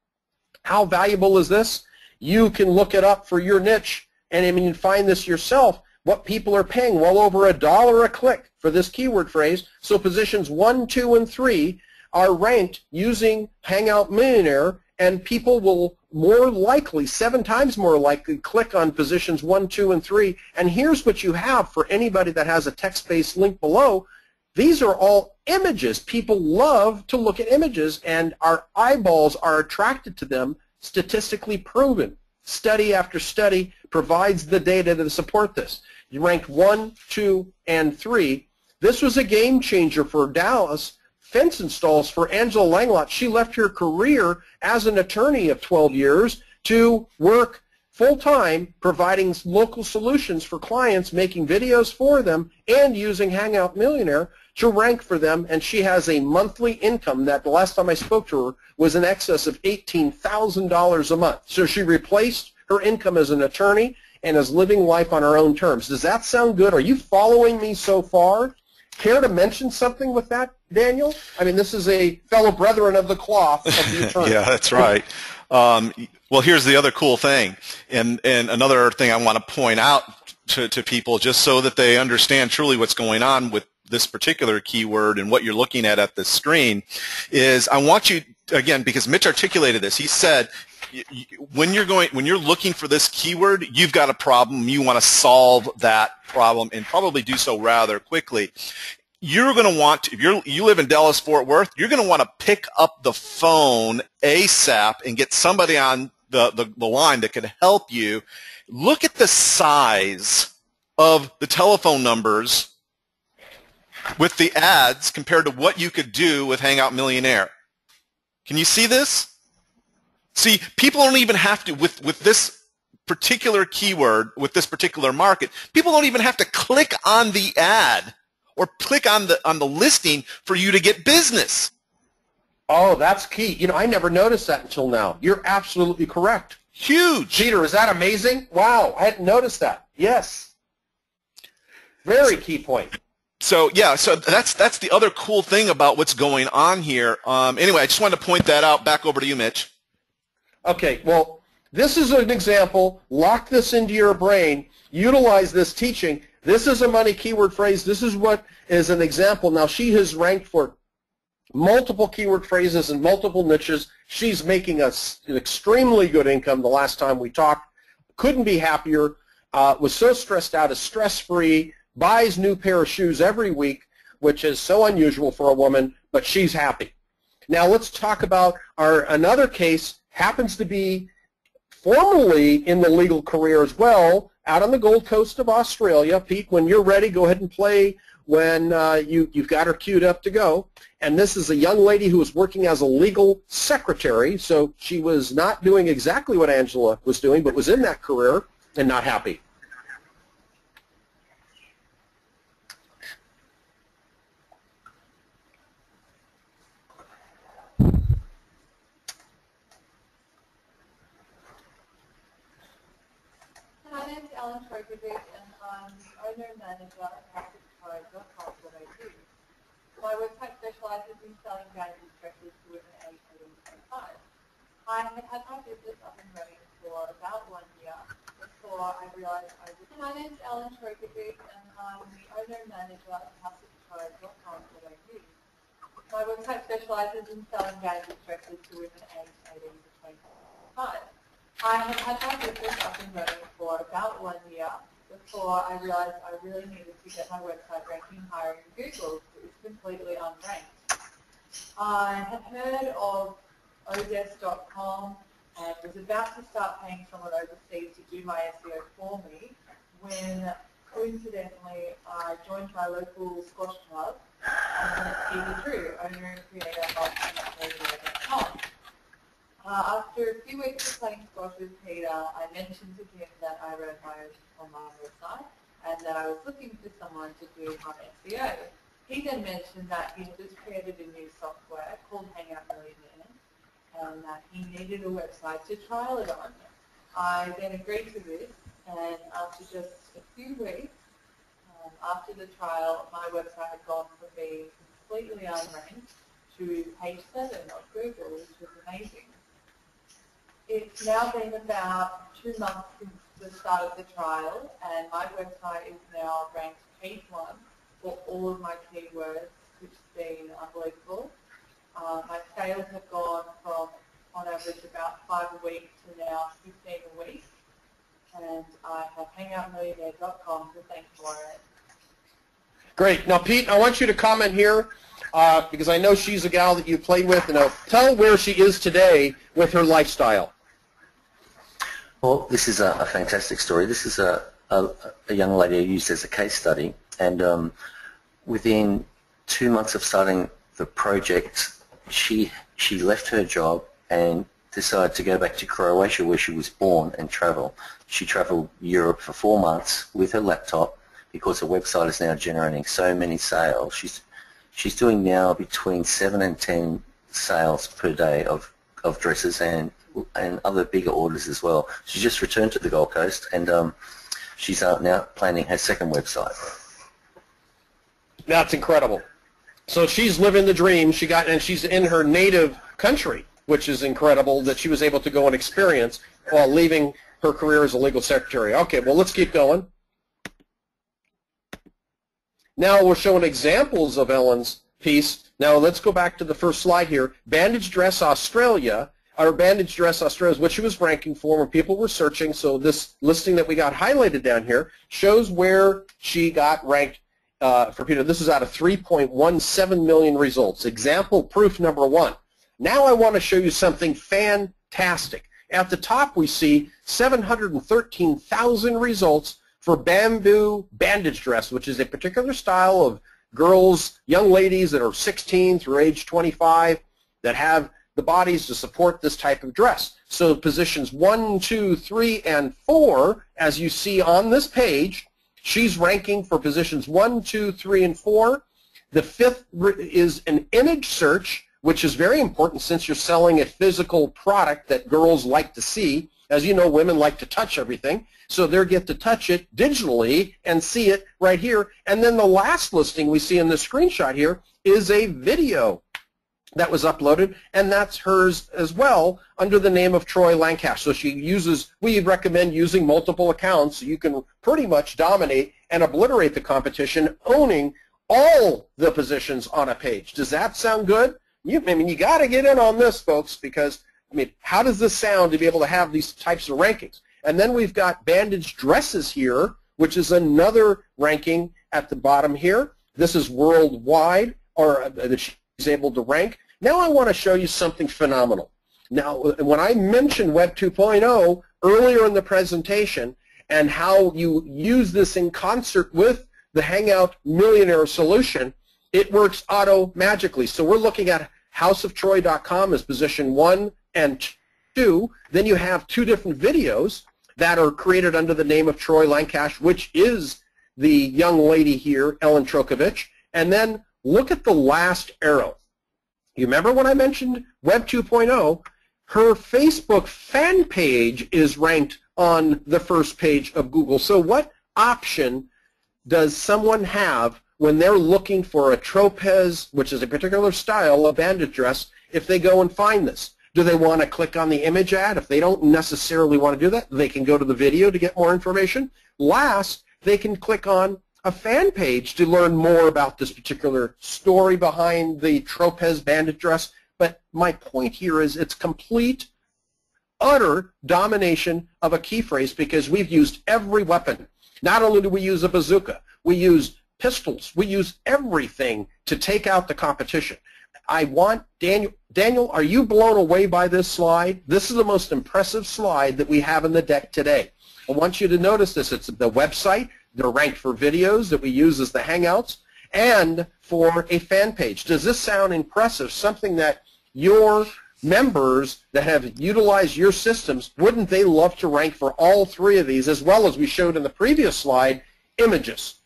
How valuable is this? You can look it up for your niche, and I mean, you find this yourself. What people are paying, well over $1 a click for this keyword phrase. So positions 1, 2, and 3 are ranked using Hangout Millionaire, and people will more likely, 7 times more likely, click on positions 1, 2, and 3. And here's what you have for anybody that has a text-based link below. These are all images. People love to look at images, and our eyeballs are attracted to them, statistically proven. Study after study provides the data to support this. You ranked 1, 2, and 3. This was a game changer for Dallas. Fence installs for Angela Langlot. She left her career as an attorney of 12 years to work full-time providing local solutions for clients, making videos for them, and using Hangout Millionaire to rank for them. And she has a monthly income that the last time I spoke to her was in excess of $18,000 a month. So she replaced her income as an attorney and is living life on her own terms. Does that sound good? Are you following me so far? Care to mention something with that, Daniel? I mean, this is a fellow brethren of the cloth of the attorney. Yeah, that's right. Well, here's the other cool thing, and another thing I want to point out to people just so that they understand truly what's going on with this particular keyword and what you're looking at the screen is I want you, again, because Mitch articulated this, he said, when you're looking for this keyword, you've got a problem. You want to solve that problem and probably do so rather quickly. You're going to want to, if you live in Dallas-Fort Worth, you're going to want to pick up the phone ASAP and get somebody on the line that could help you. Look at the size of the telephone numbers with the ads compared to what you could do with Hangout Millionaire. Can you see this? See, people don't even have to, with this particular keyword, with this particular market, people don't even have to click on the ad or click on the listing for you to get business. Oh, that's key. You know, I never noticed that until now. You're absolutely correct. Huge. Peter, is that amazing? Wow, I hadn't noticed that. Yes. Very key point. So yeah, so that's the other cool thing about what's going on here. Anyway, I just wanted to point that out. Back over to you, Mitch. Okay, well, this is an example. Lock this into your brain. Utilize this teaching. This is a money keyword phrase. This is what is an example. Now, she has ranked for multiple keyword phrases and multiple niches. She's making an extremely good income the last time we talked. Couldn't be happier. Was so stressed out, is stress-free, buys new pair of shoes every week. which is so unusual for a woman, but she's happy. Now let's talk about another case, happens to be formerly in the legal career as well, out on the Gold Coast of Australia. Pete, when you're ready, go ahead and play when you've got her queued up to go. And this is a young lady who was working as a legal secretary, so she was not doing exactly what Angela was doing, but was in that career and not happy. My name is Ellen Trokovic, and I'm the owner and manager of HouseOfCode.com.au. My website specializes in selling games directly to women aged 18 to 25. I had had my business up and running for about 1 year before I realized I was... My name is Ellen Trokovic, and I'm the owner and manager of HouseOfCode.com.au. My website specializes in selling games directly to women aged 18 to 25. I had had my business up and running for about 1 year before I realized I really needed to get my website ranking higher in Google. It was completely unranked. I had heard of odes.com and was about to start paying someone overseas to do my SEO for me when coincidentally I joined my local squash club and Peter Drew, owner and creator of HangOutMillionaire.com. After a few weeks of playing squash with Peter, I mentioned to him that I ran my own online website and that I was looking for someone to do my SEO. He then mentioned that he had just created a new software called Hangout Millionaire and that he needed a website to trial it on. I then agreed to this, and after just a few weeks, after the trial, my website had gone from being completely unranked to page 7 of Google, which was amazing. It's now been about 2 months since the start of the trial, and my website is now ranked page 1 for all of my keywords, which has been unbelievable. My sales have gone from, on average, about 5 a week to now 15 a week, and I have HangoutMillionaire.com to thank for it. Great. Now, Pete, I want you to comment here because I know she's a gal that you played with. And tell where she is today with her lifestyle. Well, this is a fantastic story. This is a young lady I used as a case study, and within 2 months of starting the project, she left her job and decided to go back to Croatia, where she was born, and travel. She traveled Europe for 4 months with her laptop because her website is now generating so many sales. She's doing now between 7 and 10 sales per day of dresses and other bigger orders as well. She just returned to the Gold Coast, and she's now planning her second website. That's incredible. So she's living the dream. And she's in her native country, which is incredible that she was able to go and experience while leaving her career as a legal secretary. Okay, well, let's keep going. Now we're showing examples of Ellen's piece. Now let's go back to the first slide here. Bandage Dress Australia, or Bandage Dress Australia is what she was ranking for when people were searching. So this listing that we got highlighted down here shows where she got ranked for Peter. This is out of 3.17 million results. Example proof number 1. Now I want to show you something fantastic. At the top we see 713,000 results for bamboo bandage dress, which is a particular style of girls, young ladies that are 16 through age 25 that have the bodies to support this type of dress. So positions 1, 2, 3, and 4, as you see on this page, she's ranking for positions 1, 2, 3, and 4. The 5th is an image search, which is very important since you're selling a physical product that girls like to see. As you know, women like to touch everything, so they get to touch it digitally and see it right here. And then the last listing we see in this screenshot here is a video that was uploaded, and that's hers as well under the name of Troy Lancaster. So we recommend using multiple accounts so you can pretty much dominate and obliterate the competition, owning all the positions on a page. Does that sound good? You got to get in on this, folks, because how does this sound to be able to have these types of rankings? And then we've got bandage dresses here, which is another ranking at the bottom here. This is worldwide, or that she's able to rank. Now I want to show you something phenomenal. Now, when I mentioned Web 2.0 earlier in the presentation and how you use this in concert with the Hangout Millionaire solution, it works auto-magically. So we're looking at houseoftroy.com as position 1 and 2. Then you have 2 different videos that are created under the name of Troy Lancash, which is the young lady here, Ellen Trokovich. And then look at the last arrow. You remember when I mentioned Web 2.0? Her Facebook fan page is ranked on the first page of Google. So what option does someone have when they're looking for a tropez, which is a particular style of bandage dress, if they go and find this? Do they want to click on the image ad? If they don't necessarily want to do that, they can go to the video to get more information. Last, they can click on a fan page to learn more about this particular story behind the tropez bandage dress. But my point here is it's complete, utter domination of a key phrase because we've used every weapon. Not only do we use a bazooka, we use pistols, we use everything to take out the competition. I want Daniel, are you blown away by this slide? This is the most impressive slide that we have in the deck today. I want you to notice this. It's the website. They're ranked for videos that we use as the Hangouts and for a fan page. Does this sound impressive? Something that your members that have utilized your systems, wouldn't they love to rank for all 3 of these, as well as we showed in the previous slide, images?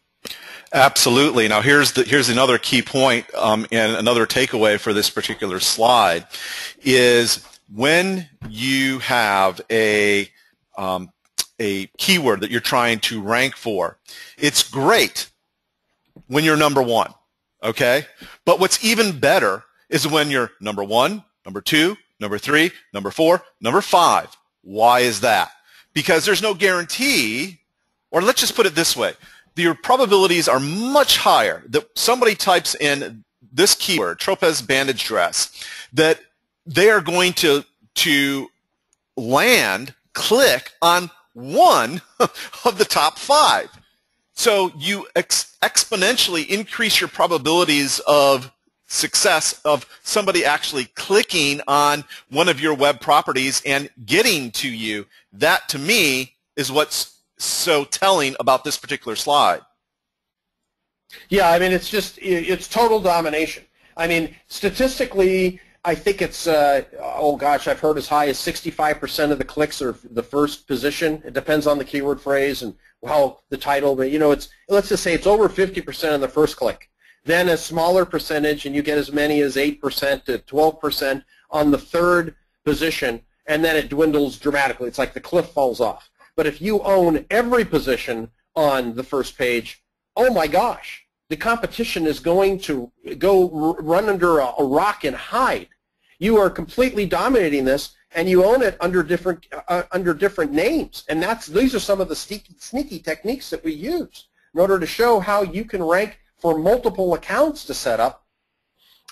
Absolutely. Now here's another key point and another takeaway for this particular slide is when you have a keyword that you're trying to rank for, it's great when you're number 1, okay? But what's even better is when you're number 1, number 2, number 3, number 4, number 5. Why is that? Because there's no guarantee, or let's just put it this way, your probabilities are much higher that somebody types in this keyword, tropez bandage dress, that they are going to click on one of the top 5. So you exponentially increase your probabilities of success of somebody actually clicking on one of your web properties and getting to you. That, to me, is what's so telling about this particular slide. Yeah, I mean, it's total domination. I mean, statistically, I think it's, oh gosh, I've heard as high as 65% of the clicks are the first position. It depends on the keyword phrase and how the title, but you know, let's just say it's over 50% on the first click. Then a smaller percentage, and you get as many as 8% to 12% on the third position, and then it dwindles dramatically. It's like the cliff falls off. But if you own every position on the first page, oh my gosh, the competition is going to go run under a rock and hide. You are completely dominating this, and you own it under different names. And these are some of the sneaky techniques that we use in order to show how you can rank for multiple accounts to set up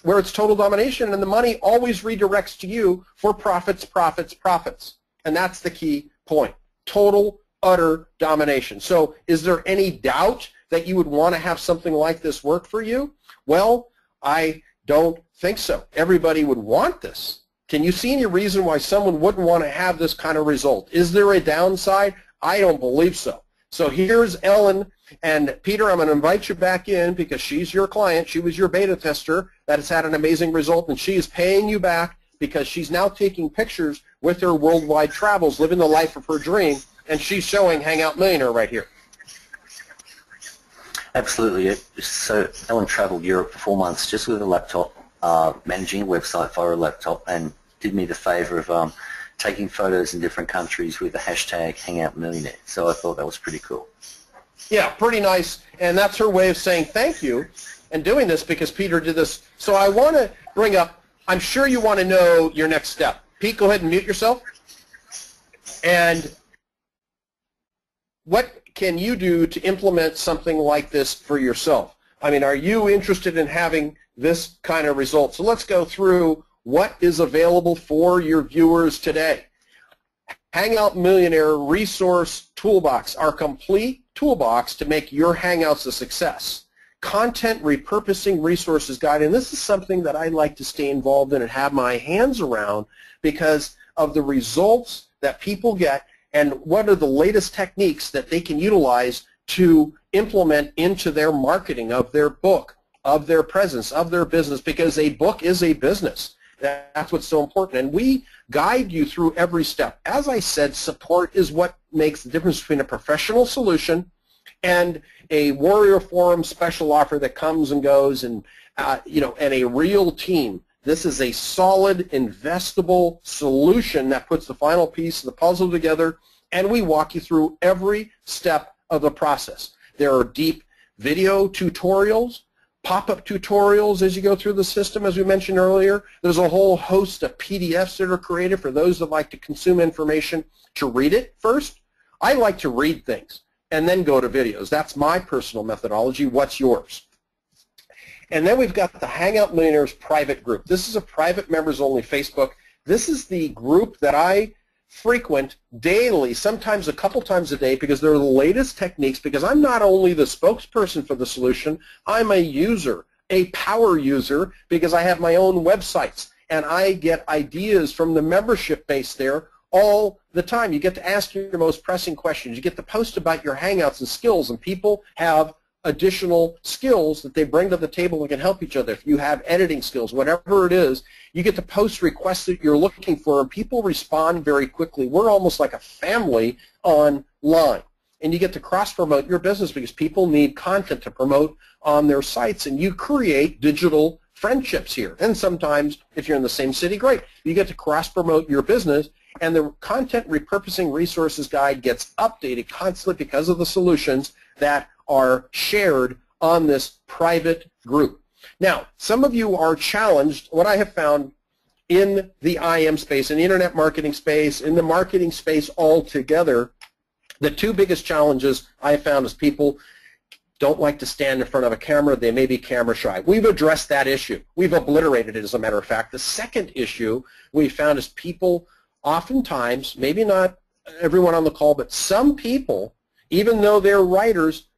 where it's total domination, and the money always redirects to you for profits, profits, profits. And that's the key point. Total, utter domination. So is there any doubt that you would want to have something like this work for you? Well, I don't think so. Everybody would want this. Can you see any reason why someone wouldn't want to have this kind of result? Is there a downside? I don't believe so. So here's Ellen, and Peter, I'm going to invite you back in because she's your client. She was your beta tester that has had an amazing result, and she is paying you back because she's now taking pictures with her worldwide travels, living the life of her dream, and she's showing Hangout Millionaire right here. Absolutely. So Ellen traveled Europe for 4 months just with a laptop, managing a website via a laptop, and did me the favor of taking photos in different countries with the hashtag Hangout Millionaire. So I thought that was pretty cool. Yeah, pretty nice, and that's her way of saying thank you and doing this because Peter did this. So I want to bring up, I'm sure you want to know your next step. Pete, go ahead and mute yourself. And what can you do to implement something like this for yourself? I mean, are you interested in having this kind of result? So let's go through what is available for your viewers today. Hangout Millionaire Resource Toolbox, our complete toolbox to make your Hangouts a success. content repurposing resources guide, and this is something that I like to stay involved in and have my hands around because of the results that people get and what are the latest techniques that they can utilize to implement into their marketing of their book, of their presence, of their business, because a book is a business. That's what's so important. And we guide you through every step. As I said, support is what makes the difference between a professional solution and a Warrior Forum special offer that comes and goes and, and a real team. This is a solid, investable solution that puts the final piece of the puzzle together, and we walk you through every step of the process. There are deep video tutorials, pop-up tutorials as you go through the system, as we mentioned earlier. There's a whole host of PDFs that are created for those that like to consume information to read it first. I like to read things and then go to videos. That's my personal methodology. What's yours? And then we've got the Hangout Millionaires private group. This is a private members-only Facebook. This is the group that I frequent daily, sometimes a couple times a day, because they're the latest techniques, because I'm not only the spokesperson for the solution, I'm a user, a power user, because I have my own websites, and I get ideas from the membership base there all the time. You get to ask your most pressing questions. You get to post about your Hangouts and skills, and people have additional skills that they bring to the table and can help each other. If you have editing skills, whatever it is, you get to post requests that you're looking for, and people respond very quickly. We're almost like a family online, and you get to cross-promote your business because people need content to promote on their sites, and you create digital friendships here. And sometimes, if you're in the same city, great. You get to cross-promote your business, and the Content Repurposing Resources Guide gets updated constantly because of the solutions that are shared on this private group. Now, some of you are challenged. What I have found in the IM space, in the internet marketing space, in the marketing space altogether, the two biggest challenges I have found is people don't like to stand in front of a camera. They may be camera shy. We've addressed that issue. We've obliterated it, as a matter of fact. The second issue we found is people oftentimes, maybe not everyone on the call, but some people, even though they're writers,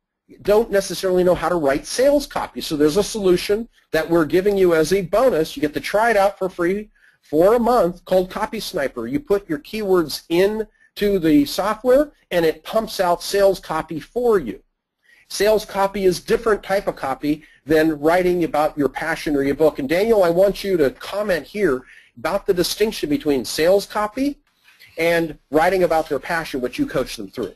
don't necessarily know how to write sales copy. So there's a solution that we're giving you as a bonus. You get to try it out for free for a month called Copy Sniper. You put your keywords into the software and it pumps out sales copy for you. Sales copy is different type of copy than writing about your passion or your book. And Daniel, I want you to comment here about the distinction between sales copy and writing about their passion, which you coach them through.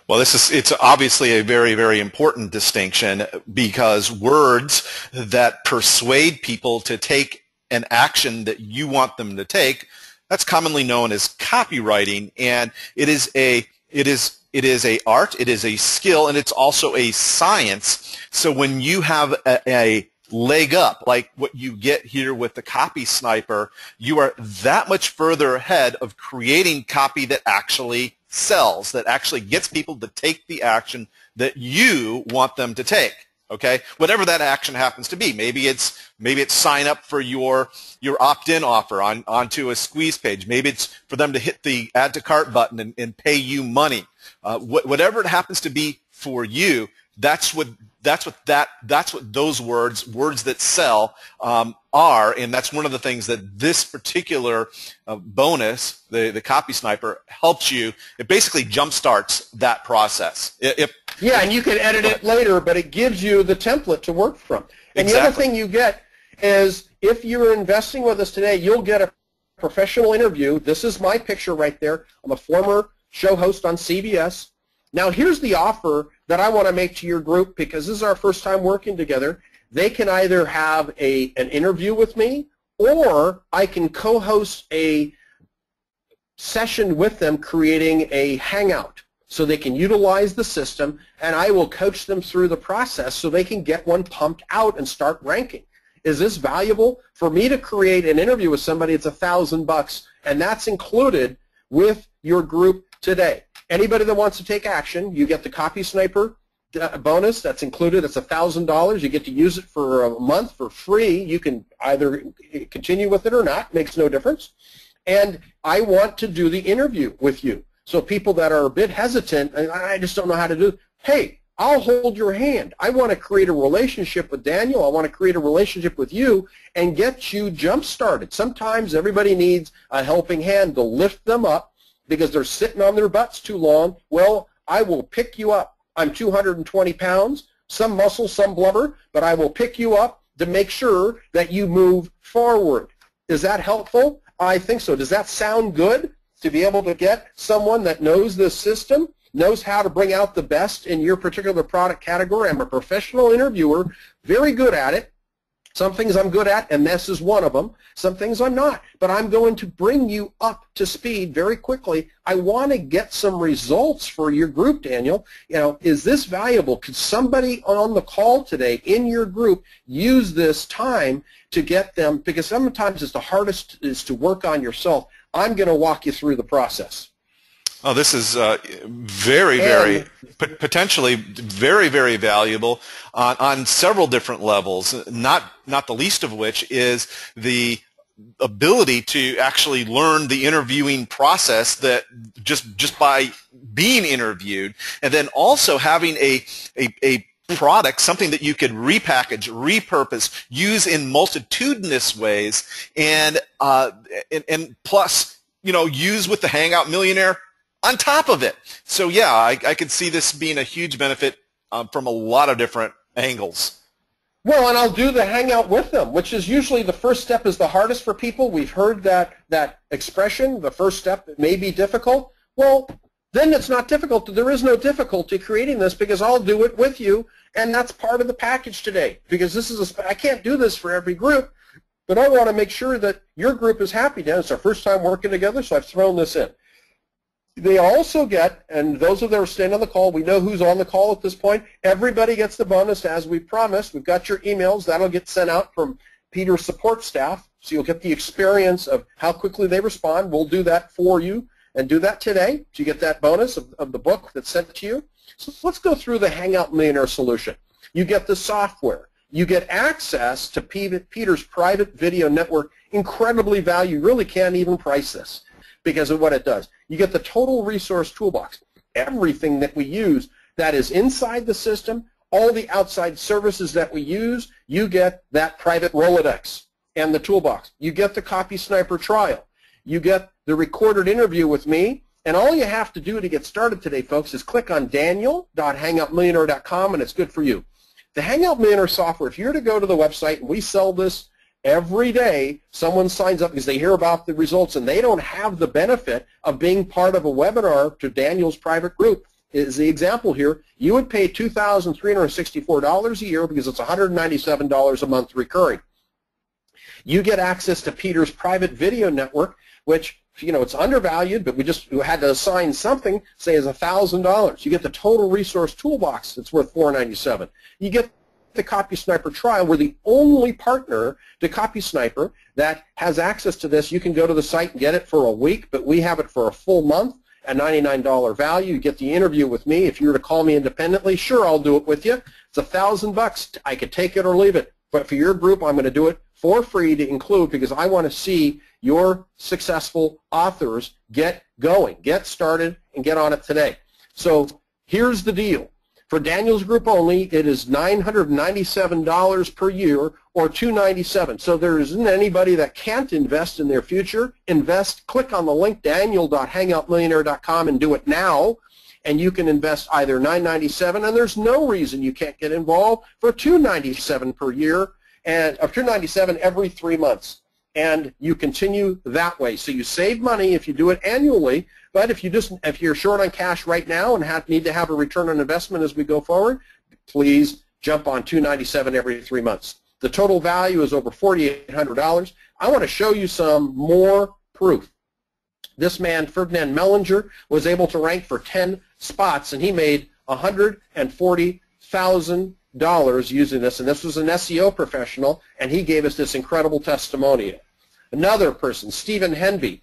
Well, it's obviously a very, very important distinction, because words that persuade people to take an action that you want them to take, that's commonly known as copywriting, and it is a art, it is a skill, and it's also a science. So when you have a leg up, like what you get here with the Copy Sniper, you are that much further ahead of creating copy that actually sells, that actually gets people to take the action that you want them to take. Okay, whatever that action happens to be. Maybe it's sign up for your opt-in offer onto a squeeze page. Maybe it's for them to hit the add to cart button and pay you money. Whatever it happens to be for you, that's what those words that sell are, and that's one of the things that this particular bonus, the Copy Sniper, helps you. It basically jumpstarts that process. Yeah, and you can edit it later, but it gives you the template to work from. And Exactly. The other thing you get is, if you're investing with us today, you'll get a professional interview. This is my picture right there. I'm a former show host on CBS. Now, here's the offer that I want to make to your group, because this is our first time working together. They can either have an interview with me, or I can co-host a session with them creating a Hangout, so they can utilize the system, and I will coach them through the process so they can get one pumped out and start ranking. Is this valuable? For me to create an interview with somebody, it's $1,000, and that's included with your group today. Anybody that wants to take action, you get the Copy Sniper bonus that's included. It's $1,000. You get to use it for a month for free. You can either continue with it or not. Makes no difference. And I want to do the interview with you. So people that are a bit hesitant, and I just don't know how to do it, hey, I'll hold your hand. I want to create a relationship with Daniel. I want to create a relationship with you and get you jump-started. Sometimes everybody needs a helping hand to lift them up because they're sitting on their butts too long. Well, I will pick you up. I'm 220 pounds, some muscle, some blubber, but I will pick you up to make sure that you move forward. Is that helpful? I think so. Does that sound good to be able to get someone that knows this system, knows how to bring out the best in your particular product category? I'm a professional interviewer, very good at it. Some things I'm good at, and this is one of them. Some things I'm not, but I'm going to bring you up to speed very quickly. I want to get some results for your group, Daniel. You know, is this valuable? Could somebody on the call today in your group use this time to get them, because sometimes it's the hardest is to work on yourself. I'm going to walk you through the process. Oh, this is very, potentially very valuable on several different levels, not the least of which is the ability to actually learn the interviewing process that just by being interviewed, and then also having a product, something that you could repackage, repurpose, use in multitudinous ways, and plus, you know, use with the Hangout Millionaire on top of it. So yeah, I could see this being a huge benefit from a lot of different angles. Well, and I'll do the Hangout with them, which is usually the first step is the hardest for people. We've heard that expression, the first step may be difficult. Well, then it's not difficult. There is no difficulty creating this because I'll do it with you, and that's part of the package today. Because this is I can't do this for every group, but I want to make sure that your group is happy. Dan, it's our first time working together, so I've thrown this in. They also get, and those of them who are staying on the call, we know who's on the call at this point. Everybody gets the bonus as we promised. We've got your emails. That'll get sent out from Peter's support staff, so you'll get the experience of how quickly they respond. We'll do that for you and do that today, so you get that bonus of the book that's sent to you. So let's go through the Hangout Millionaire solution. You get the software. You get access to Peter's private video network, incredibly valuable. You really can't even price this because of what it does. You get the total resource toolbox, everything that we use that is inside the system, all the outside services that we use. You get that private Rolodex and the toolbox. You get the Copy Sniper trial. You get the recorded interview with me, and all you have to do to get started today, folks, is click on daniel.hangoutmillionaire.com, and it's good for you. The Hangout Millionaire software, if you're to go to the website, and we sell this every day, someone signs up because they hear about the results and they don't have the benefit of being part of a webinar to Daniel's private group. Is the example here. You would pay $2,364 a year because it's $197 a month recurring. You get access to Peter's private video network, which, you know, it's undervalued, but we had to assign something, say is $1,000. You get the total resource toolbox that's worth $497. You get the Copy Sniper trial. We're the only partner to Copy Sniper that has access to this. You can go to the site and get it for a week, but we have it for a full month at $99 value. You get the interview with me. If you were to call me independently, sure, I'll do it with you. It's $1,000. I could take it or leave it. But for your group, I'm going to do it for free to include because I want to see your successful authors get going, get started, and get on it today. So here's the deal. For Daniel's group only, it is $997 per year or $297. So there isn't anybody that can't invest in their future. Invest. Click on the link, daniel.hangoutmillionaire.com, and do it now. And you can invest either $997, and there's no reason you can't get involved, for $297 per year, and or $297 every 3 months. And you continue that way. So you save money if you do it annually, but if you're short on cash right now and need to have a return on investment as we go forward, please jump on $297 every 3 months. The total value is over $4,800. I want to show you some more proof. This man, Ferdinand Mellinger, was able to rank for 10 spots, and he made $140,000 using this, and this was an SEO professional, and he gave us this incredible testimonial. Another person, Stephen Henby,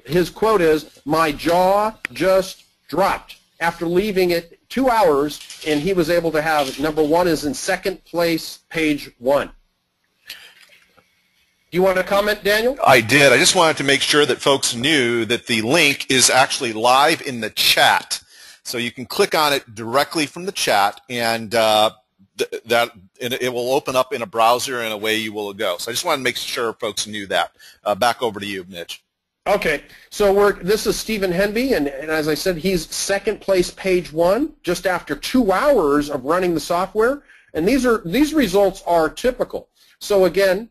his quote is, "My jaw just dropped." After leaving it 2 hours, and he was able to have, #1 is in second place, page 1. Do you want to comment, Daniel? I did. I just wanted to make sure that folks knew that the link is actually live in the chat. So you can click on it directly from the chat, and it will open up in a browser, and away you will go. So I just want to make sure folks knew that. Back over to you, Mitch. Okay, so this is Stephen Henby, and as I said, he's second place, page 1, just after 2 hours of running the software. And these results are typical. So again,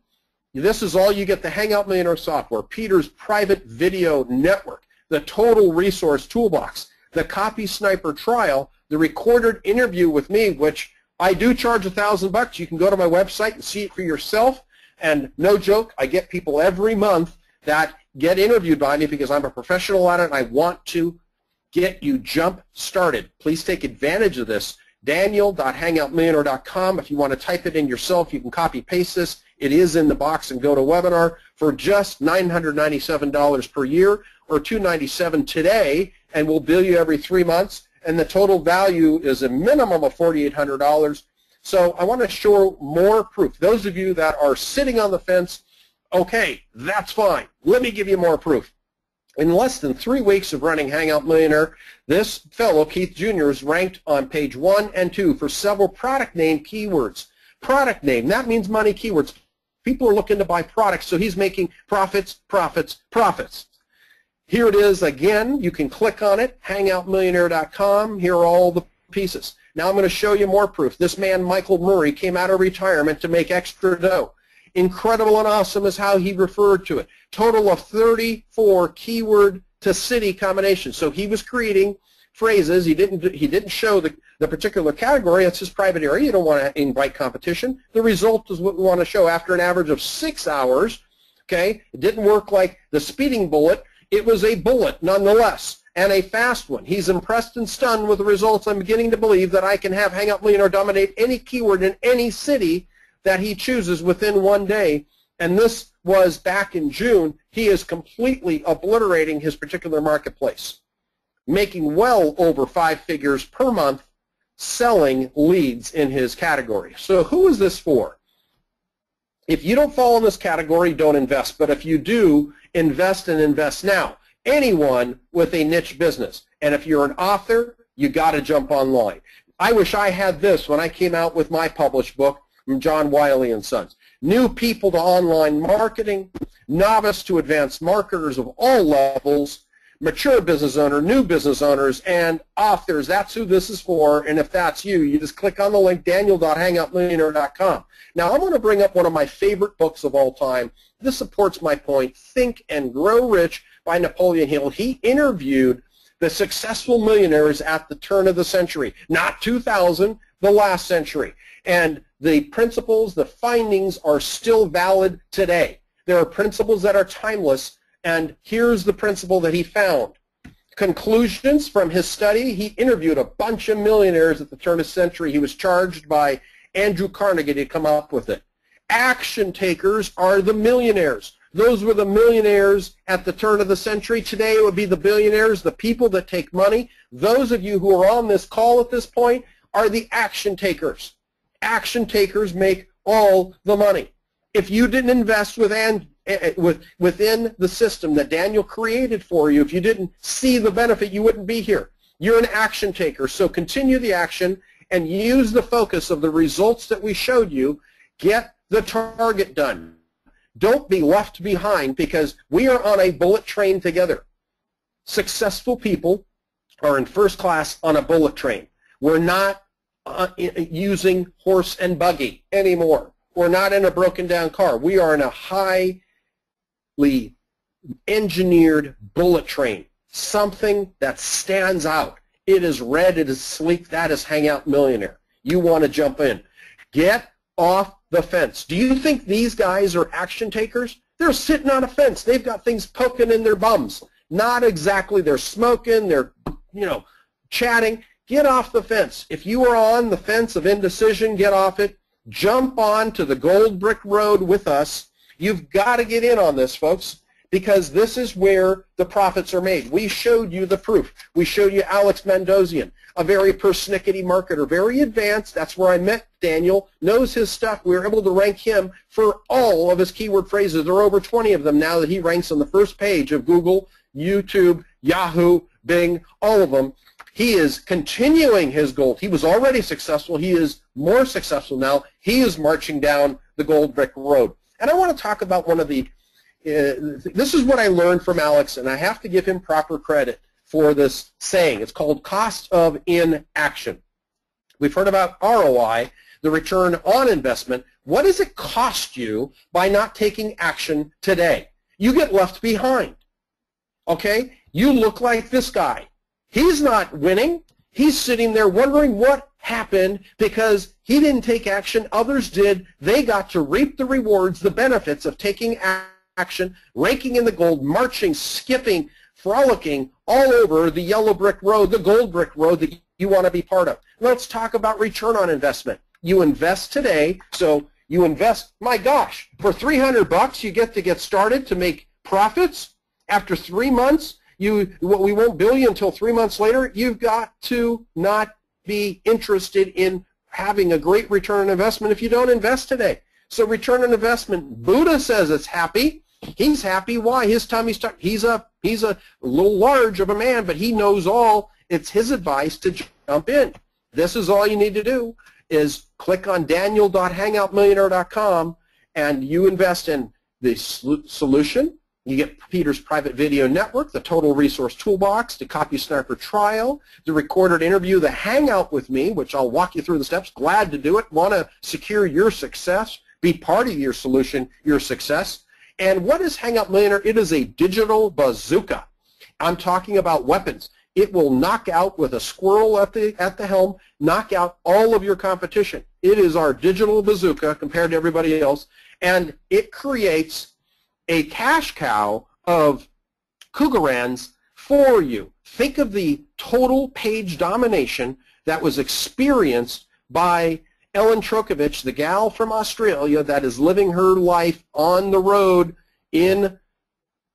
this is all you get: the Hangout Millionaire software, Peter's private video network, the total resource toolbox, the Copy Sniper trial, the recorded interview with me, which I do charge $1,000. You can go to my website and see it for yourself. And no joke, I get people every month that get interviewed by me because I'm a professional at it and I want to get you jump started. Please take advantage of this. Daniel.hangoutmillionaire.com. If you want to type it in yourself, you can copy paste this. It is in the box and go to webinar for just $997 per year, or $297 today, and we'll bill you every 3 months. And the total value is a minimum of $4,800. So I want to show more proof. Those of you that are sitting on the fence, okay, that's fine. Let me give you more proof. In less than 3 weeks of running Hangout Millionaire, this fellow, Keith Jr., is ranked on page 1 and 2 for several product name keywords. Product name, that means money keywords. People are looking to buy products, so he's making profits, profits, profits. Here it is again. You can click on it, hangoutmillionaire.com. Here are all the pieces. Now I'm going to show you more proof. This man, Michael Murray, came out of retirement to make extra dough. Incredible and awesome is how he referred to it. Total of 34 keyword to city combinations. So he was creating phrases. He didn't show the particular category. It's his private area. You don't want to invite competition. The result is what we want to show after an average of 6 hours. Okay, it didn't work like the speeding bullet. It was a bullet nonetheless, and a fast one. He's impressed and stunned with the results. I'm beginning to believe that I can have Hangout Millionaire dominate any keyword in any city that he chooses within 1 day. And this was back in June. He is completely obliterating his particular marketplace, making well over 5 figures per month selling leads in his category. So who is this for? If you don't fall in this category, don't invest. But if you do, invest, and invest now. Anyone with a niche business. And if you're an author, you got to jump online. I wish I had this when I came out with my published book from John Wiley & Sons. New people to online marketing, novice to advanced marketers of all levels, mature business owner, new business owners, and authors. That's who this is for. And if that's you, you just click on the link, daniel.hangoutmillionaire.com. Now, I'm going to bring up one of my favorite books of all time. This supports my point, Think and Grow Rich by Napoleon Hill. He interviewed the successful millionaires at the turn of the century, not 2000, the last century. And the principles, the findings are still valid today. There are principles that are timeless, and here's the principle that he found. Conclusions from his study: he interviewed a bunch of millionaires at the turn of the century. He was charged by Andrew Carnegie to come up with it. Action takers are the millionaires. Those were the millionaires at the turn of the century. Today it would be the billionaires, the people that take money. Those of you who are on this call at this point are the action takers. Action takers make all the money. If you didn't invest within the system that Daniel created for you, if you didn't see the benefit, you wouldn't be here. You're an action taker. So continue the action and use the focus of the results that we showed you. Get the target done. Don't be left behind, because we are on a bullet train together. Successful people are in first class on a bullet train. We're not using horse and buggy anymore. We're not in a broken down car. We are in a highly engineered bullet train, something that stands out. It is red, it is sleek. That is Hangout Millionaire. You want to jump in. Get off the fence. Do you think these guys are action takers? They're sitting on a fence. They've got things poking in their bums. Not exactly. They're smoking. They're, chatting. Get off the fence. If you are on the fence of indecision, get off it. Jump on to the gold brick road with us. You've got to get in on this, folks, because this is where the profits are made. We showed you the proof. We showed you Alex Mandozian, a very persnickety marketer, very advanced. That's where I met Daniel, knows his stuff. We were able to rank him for all of his keyword phrases. There are over 20 of them now that he ranks on the first page of Google, YouTube, Yahoo, Bing, all of them. He is continuing his gold. He was already successful. He is more successful now. He is marching down the gold brick road. And I want to talk about one of the, this is what I learned from Alex, and I have to give him proper credit for this saying. It's called cost of inaction. We've heard about ROI, the return on investment. What does it cost you by not taking action today? You get left behind. Okay? You look like this guy. He's not winning. He's sitting there wondering what happened because he didn't take action. Others did. They got to reap the rewards, the benefits of taking action, ranking in the gold, marching, skipping, frolicking all over the yellow brick road, the gold brick road that you want to be part of. Let's talk about return on investment. You invest today, so you invest, my gosh, for $300 you get to get started to make profits. After 3 months, we won't bill you until 3 months later. You've got to not be interested in having a great return on investment if you don't invest today. So return on investment, Buddha says it's happy. He's happy. Why? His tummy's tucked. He's a little large of a man, but he knows all. It's his advice to jump in. This is all you need to do is click on daniel.hangoutmillionaire.com and you invest in the solution. You get Peter's private video network, the total resource toolbox, the copy sniper trial, the recorded interview, the hangout with me, which I'll walk you through the steps. Glad to do it. Want to secure your success, be part of your solution, your success. And what is Hangout Millionaire? It is a digital bazooka. I'm talking about weapons. It will knock out, with a squirrel at the helm, knock out all of your competition. It is our digital bazooka compared to everybody else, and it creates a cash cow of Cougarans for you. Think of the total page domination that was experienced by Ellen Trokovich, the gal from Australia that is living her life on the road in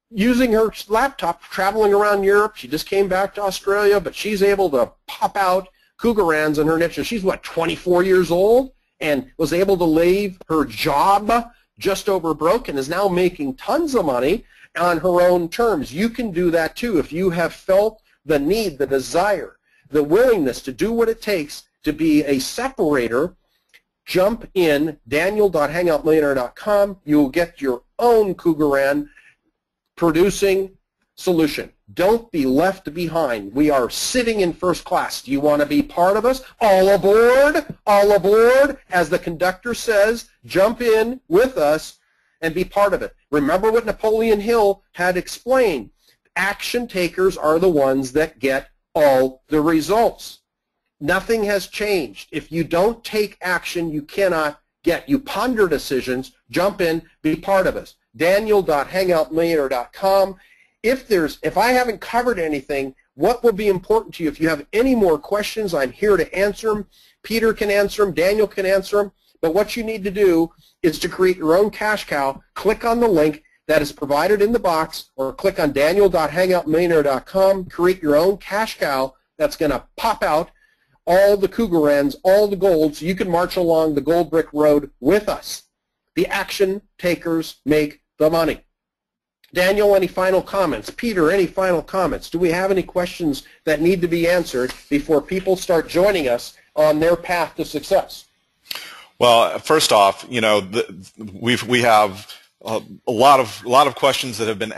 using her laptop, traveling around Europe. She just came back to Australia, but she's able to pop out Cougarans in her niche. And she's, what, 24 years old, and was able to leave her job just over broke and is now making tons of money on her own terms. You can do that too if you have felt the need, the desire, the willingness to do what it takes to be a separator. Jump in, daniel.hangoutmillionaire.com. You'll get your own Cougaran producing solution. Don't be left behind. We are sitting in first class. Do you want to be part of us? All aboard, all aboard. As the conductor says, jump in with us and be part of it. Remember what Napoleon Hill had explained. Action takers are the ones that get all the results. Nothing has changed. If you don't take action, you cannot get. You ponder decisions, jump in, be part of us. Daniel.hangoutmillionaire.com. If I haven't covered anything, what will be important to you? If you have any more questions, I'm here to answer them. Peter can answer them. Daniel can answer them. But what you need to do is to create your own cash cow. Click on the link that is provided in the box, or click on daniel.hangoutmillionaire.com. Create your own cash cow that's going to pop out all the Cougarans, all the gold, so you can march along the gold brick road with us. The action takers make the money. Daniel, any final comments? Peter, any final comments? Do we have any questions that need to be answered before people start joining us on their path to success? Well, first off, you know, we have a lot of questions that have been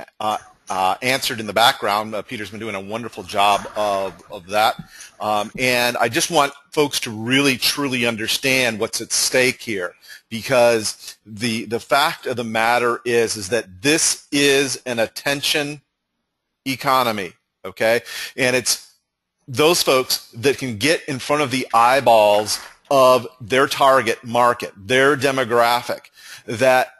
answered in the background. Peter's been doing a wonderful job of that, and I just want folks to really truly understand what's at stake here, because the fact of the matter is that this is an attention economy, okay? And it's those folks that can get in front of the eyeballs of their target market, their demographic, that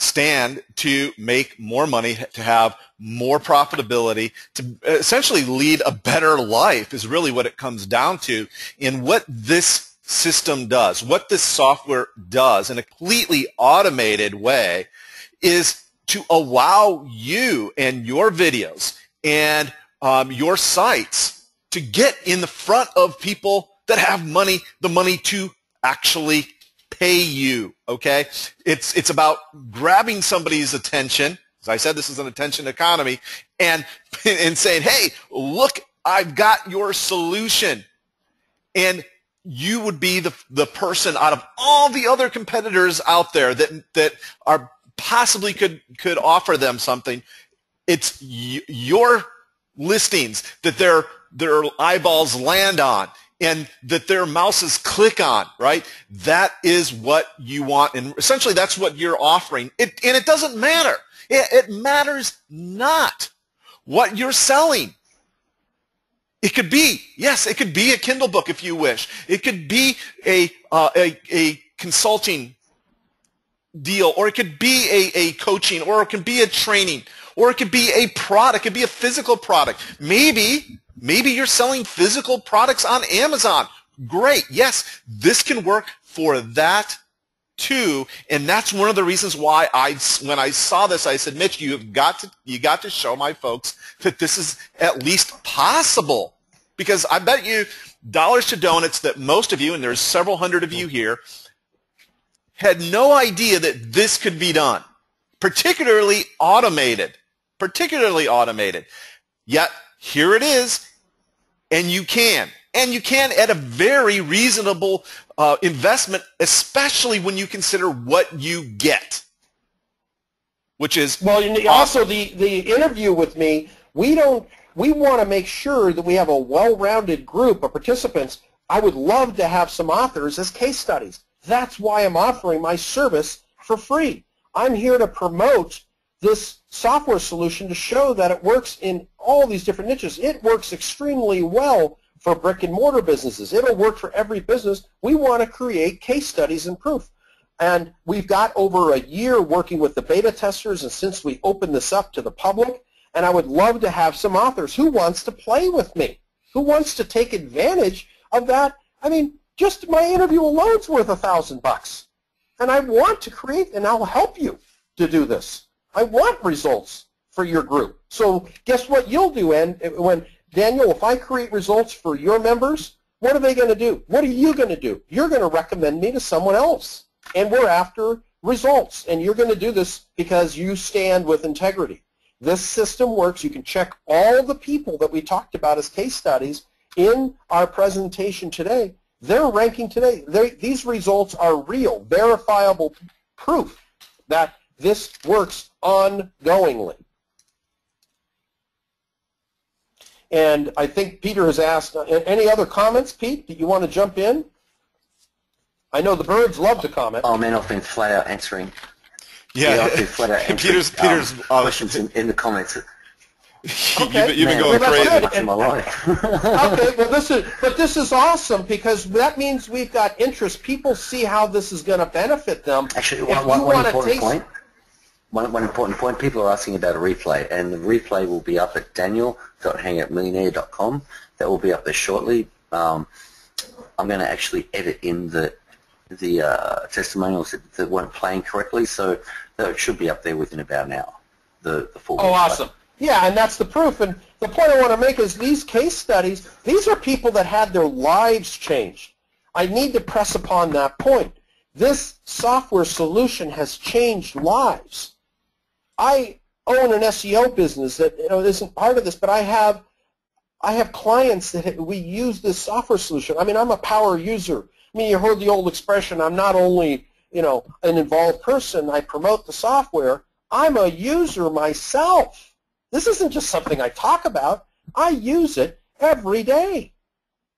stand to make more money, to have more profitability, to essentially lead a better life is really what it comes down to. And what this system does, what this software does in a completely automated way, is to allow you and your videos and your sites to get in the front of people that have money, the money to actually pay you, okay? It's about grabbing somebody's attention, as I said, this is an attention economy, and saying, hey, look, I've got your solution. And you would be the person out of all the other competitors out there that are possibly could offer them something. It's your listings that their eyeballs land on and that their mouses click on, right? That is what you want. And essentially that's what you're offering. And it doesn't matter. It matters not what you're selling. It could be, yes, it could be a Kindle book if you wish. It could be a consulting deal, or it could be a coaching, or it could be a training, or it could be a product. It could be a physical product. Maybe you're selling physical products on Amazon. Great. Yes, this can work for that too, and that's one of the reasons why when I saw this, I said, Mitch, you got to show my folks that this is at least possible, because I bet you dollars to donuts that most of you, and there's several hundred of you here, had no idea that this could be done, particularly automated. Yet here it is, and you can at a very reasonable investment, especially when you consider what you get, which is well. Also, the interview with me, we want to make sure that we have a well-rounded group of participants. I would love to have some authors as case studies. That's why I'm offering my service for free. I'm here to promote this software solution to show that it works in all these different niches. It works extremely well for brick and mortar businesses. It'll work for every business. We want to create case studies and proof. And we've got over a year working with the beta testers, and since we opened this up to the public, and I would love to have some authors. Who wants to play with me? Who wants to take advantage of that? I mean, just my interview alone's worth $1,000. And I want to create, and I'll help you to do this. I want results for your group. So guess what you'll do, and when Daniel, if I create results for your members, what are they going to do? What are you going to do? You're going to recommend me to someone else. And we're after results. And you're going to do this because you stand with integrity. This system works. You can check all the people that we talked about as case studies in our presentation today. They're ranking today. These results are real, verifiable proof that this works ongoingly. And I think Peter has asked, any other comments, Pete? Do you want to jump in? I know the birds love to comment. Oh man, I've been flat out answering. Yeah, I've been flat out answering Peter's questions in the comments. Okay. You've been going crazy. In my life. Okay, well this is awesome, because that means we've got interest. People see how this is going to benefit them. Actually, one important point. People are asking about a replay, and the replay will be up at daniel.hangoutmillionaire.com. That will be up there shortly. I'm going to actually edit in the testimonials that weren't playing correctly, so that should be up there within about an hour. The full. Oh, awesome. Yeah, and that's the proof. And the point I want to make is these case studies, these are people that had their lives changed. I need to press upon that point. This software solution has changed lives. I own an SEO business that isn't part of this, but I have clients that we use this software solution. I mean, I'm a power user. I mean, you heard the old expression, I'm not only an involved person, I promote the software, I'm a user myself. This isn't just something I talk about. I use it every day.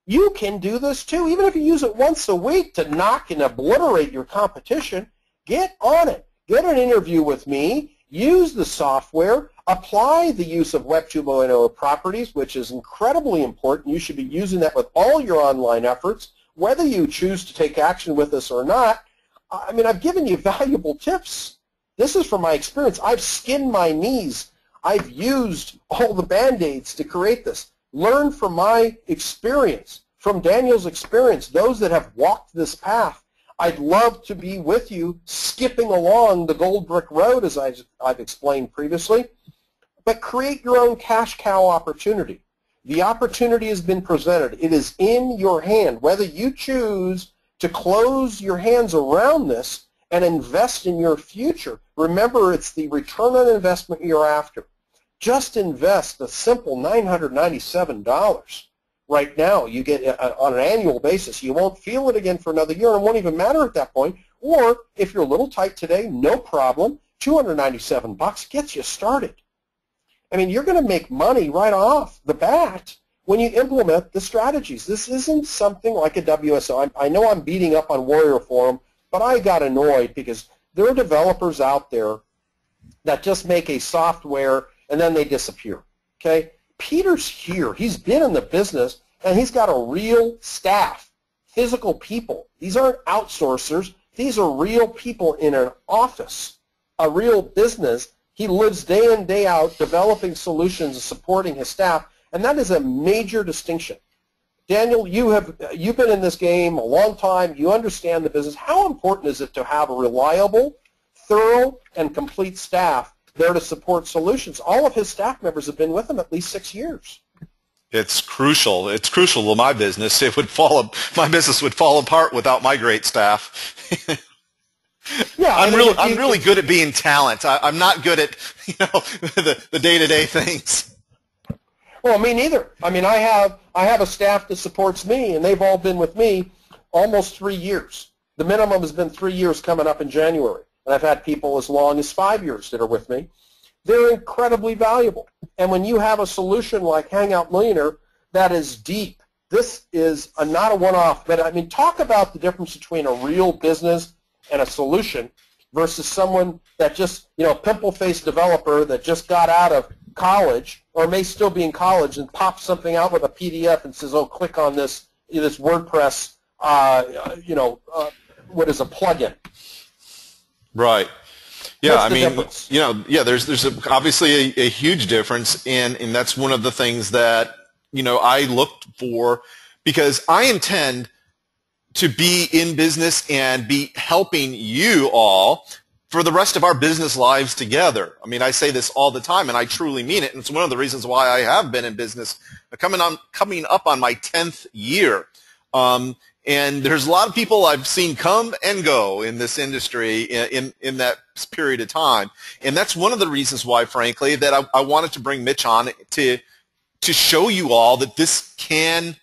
You can do this too. Even if you use it once a week to knock and obliterate your competition, get on it. Get an interview with me. Use the software. Apply the use of Web 2.0 properties, which is incredibly important. You should be using that with all your online efforts, whether you choose to take action with us or not. I mean, I've given you valuable tips. This is from my experience. I've skinned my knees. I've used all the Band-Aids to create this. Learn from my experience, from Daniel's experience, those that have walked this path. I'd love to be with you skipping along the gold brick road, as I've explained previously, but create your own cash cow opportunity. The opportunity has been presented. It is in your hand, whether you choose to close your hands around this and invest in your future. Remember, it's the return on investment you're after. Just invest a simple $997 right now. You get on an annual basis. You won't feel it again for another year, and it won't even matter at that point. Or if you're a little tight today, no problem. $297 gets you started. I mean, you're going to make money right off the bat when you implement the strategies. This isn't something like a WSO. I know I'm beating up on Warrior Forum, but I got annoyed because there are developers out there that just make a software and then they disappear. Okay? Peter's here. He's been in the business, and he's got a real staff, physical people. These aren't outsourcers. These are real people in an office, a real business. He lives day in, day out developing solutions and supporting his staff, and that is a major distinction. Daniel, you've been in this game a long time. You understand the business. How important is it to have a reliable, thorough, and complete staff there to support solutions? All of his staff members have been with him at least 6 years. It's crucial. It's crucial to my business. My business would fall apart without my great staff. Yeah, I'm really good at being talent. I'm not good at the day-to-day things. Well, me neither. I mean, I have a staff that supports me, and they've all been with me almost 3 years. The minimum has been 3 years coming up in January, and I've had people as long as 5 years that are with me. They're incredibly valuable. And when you have a solution like Hangout Millionaire that is deep, this is not a one-off. But I mean, talk about the difference between a real business and a solution versus someone that just, pimple-faced developer that just got out of college or may still be in college and pops something out with a PDF and says, oh, click on this WordPress, what is a plugin? Right. Yeah, What's the difference? There's obviously a huge difference, and that's one of the things that, I looked for, because I intend to be in business and be helping you all for the rest of our business lives together. I mean, I say this all the time, and I truly mean it, and it's one of the reasons why I have been in business coming up on my 10th year. And there's a lot of people I've seen come and go in this industry in that period of time. And that's one of the reasons why, frankly, that I wanted to bring Mitch on to show you all that this can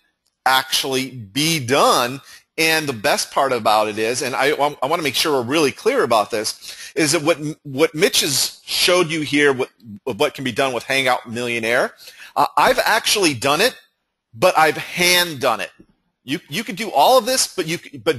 actually be done. And the best part about it is, and I want to make sure we're really clear about this, is that what Mitch has showed you here, what can be done with Hangout Millionaire, I've actually done it, but I've hand done it. You could do all of this, but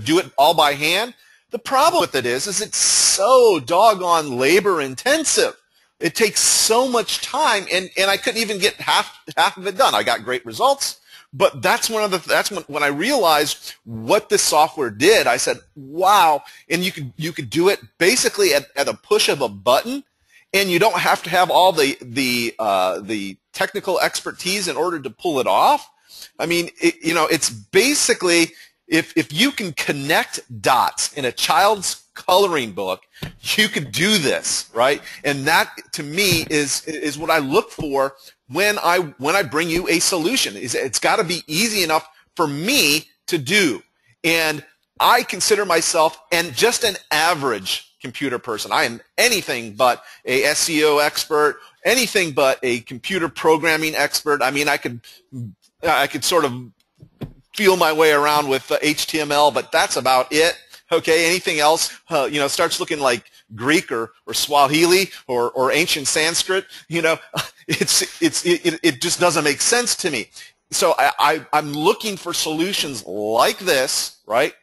do it all by hand. The problem with it is it's so doggone labor intensive. It takes so much time, and I couldn't even get half of it done. I got great results, but that's when I realized what this software did. I said, wow, and you could do it basically at a push of a button, and you don't have to have all the technical expertise in order to pull it off. I mean, it's basically, if you can connect dots in a child's coloring book, you could do this, right? And that, to me, is what I look for when I bring you a solution. It's got to be easy enough for me to do. And I consider myself just an average computer person. I am anything but a SEO expert, anything but a computer programming expert. I mean, I could sort of feel my way around with HTML, but that's about it. Okay, anything else, starts looking like Greek or Swahili or ancient Sanskrit. It just doesn't make sense to me. So I'm looking for solutions like this, right,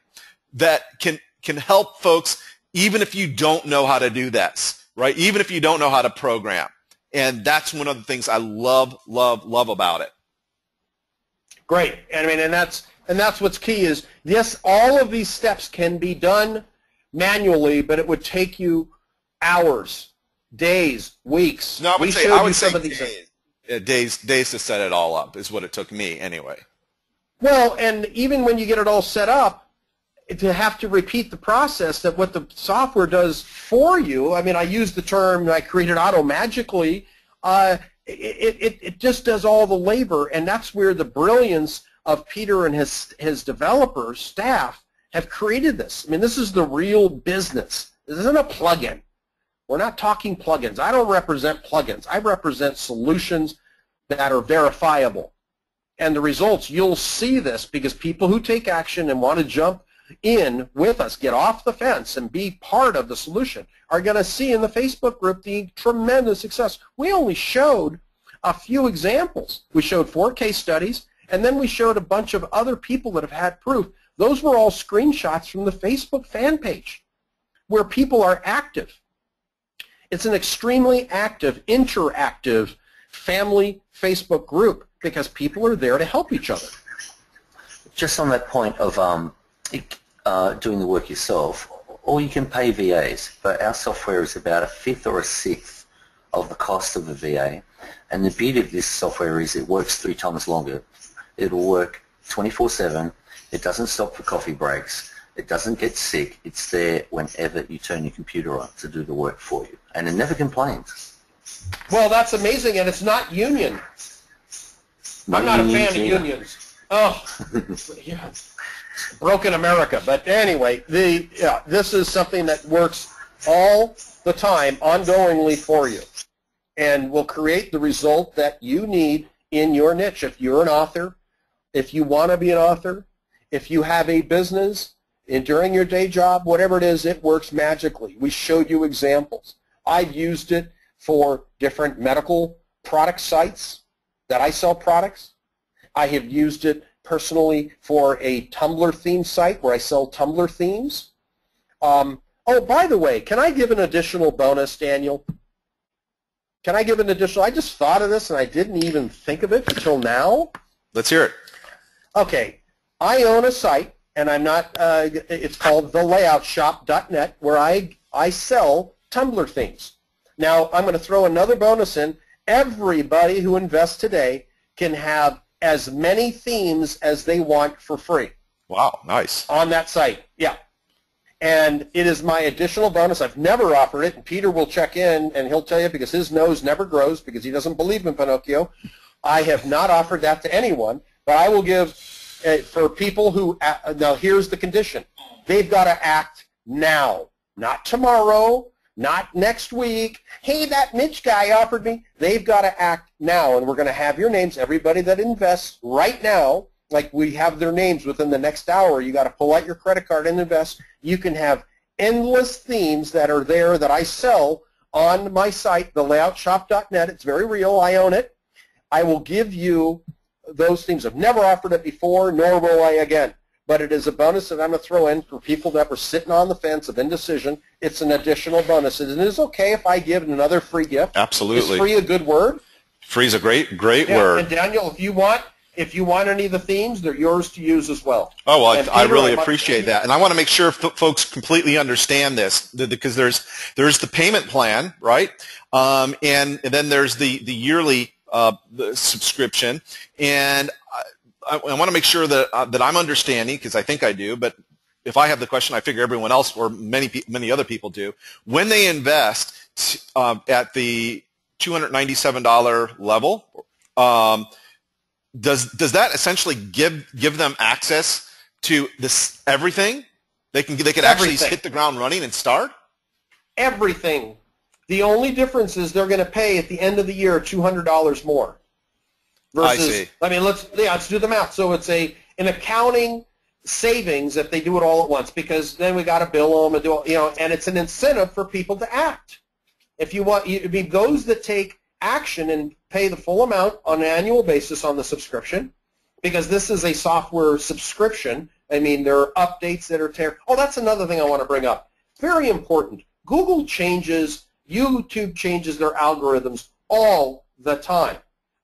that can help folks, even if you don't know how to do this, right? Even if you don't know how to program. And that's one of the things I love about it. Great. I mean, and that's what's key is, yes, all of these steps can be done manually, but it would take you hours, days, weeks. No, I would say days to set it all up is what it took me anyway. Well, and even when you get it all set up, to have to repeat the process that what the software does for you, I mean, I use the term, I created auto-magically, it just does all the labor, and that's where the brilliance of Peter and his developers, staff, have created this. I mean, this is the real business. This isn't a plugin. We're not talking plugins. I don't represent plugins. I represent solutions that are verifiable. And the results, you'll see this because people who take action and want to jump in with us, get off the fence and be part of the solution, are going to see in the Facebook group the tremendous success. We only showed a few examples. We showed 4 case studies, and then we showed a bunch of other people that have had proof. Those were all screenshots from the Facebook fan page where people are active. It's an extremely active, interactive family Facebook group because people are there to help each other. Just on that point of doing the work yourself, or you can pay VAs, but our software is about 1/5 or 1/6 of the cost of a VA. And the beauty of this software is it works 3 times longer. It'll work 24/7. It doesn't stop for coffee breaks. It doesn't get sick. It's there whenever you turn your computer on to do the work for you. And it never complains. Well, that's amazing, and it's not union. I'm not a fan of unions. Oh, yeah. Broken America. But anyway, this is something that works all the time, ongoingly for you, and will create the result that you need in your niche. If you're an author, if you want to be an author, if you have a business, and during your day job, whatever it is, it works magically. We showed you examples. I've used it for different medical product sites that I sell products. I have used it personally for a Tumblr theme site where I sell Tumblr themes. Oh, by the way, can I give an additional bonus, Daniel? Can I give an additional? I just thought of this and I didn't even think of it until now. Let's hear it. Okay, I own a site, and I'm not. It's called thelayoutshop.net, where I sell Tumblr themes. Now I'm going to throw another bonus in. Everybody who invests today can have as many themes as they want for free. Wow, nice. On that site, yeah. And it is my additional bonus. I've never offered it, and Peter will check in, and he'll tell you because his nose never grows because he doesn't believe in Pinocchio. I have not offered that to anyone, but I will give for people who, now here's the condition. They've got to act now, not tomorrow, not next week. Hey, that Mitch guy offered me. They've got to act now, and we're going to have your names. Everybody that invests right now, like we have their names within the next hour, you got to pull out your credit card and invest. You can have endless themes that are there that I sell on my site, thelayoutshop.net. It's very real. I own it. I will give you those themes. I've never offered it before, nor will I again. But it is a bonus that I'm going to throw in for people that were sitting on the fence of indecision. It's an additional bonus. And it is okay if I give another free gift. Absolutely. Is free a good word? Free is a great word. And Daniel, if you want any of the themes, they're yours to use as well. Oh, well, I really appreciate that. And I want to make sure folks completely understand this because there's the payment plan, right? And then there's the yearly the subscription. And I want to make sure that I'm understanding, because I think I do, but if I have the question, I figure everyone else or many other people do. When they invest at the $297 level, does that essentially give them access to this everything? They could actually hit the ground running and start? Everything. The only difference is they're going to pay at the end of the year $200 more. Versus, I see. I mean, let's do the math. So it's an accounting savings if they do it all at once, because then we got to bill them and do, and it's an incentive for people to act. If you want, I mean, those that take action and pay the full amount on an annual basis on the subscription, because this is a software subscription. I mean, there are updates that are oh, that's another thing I want to bring up. Very important. Google changes, YouTube changes their algorithms all the time,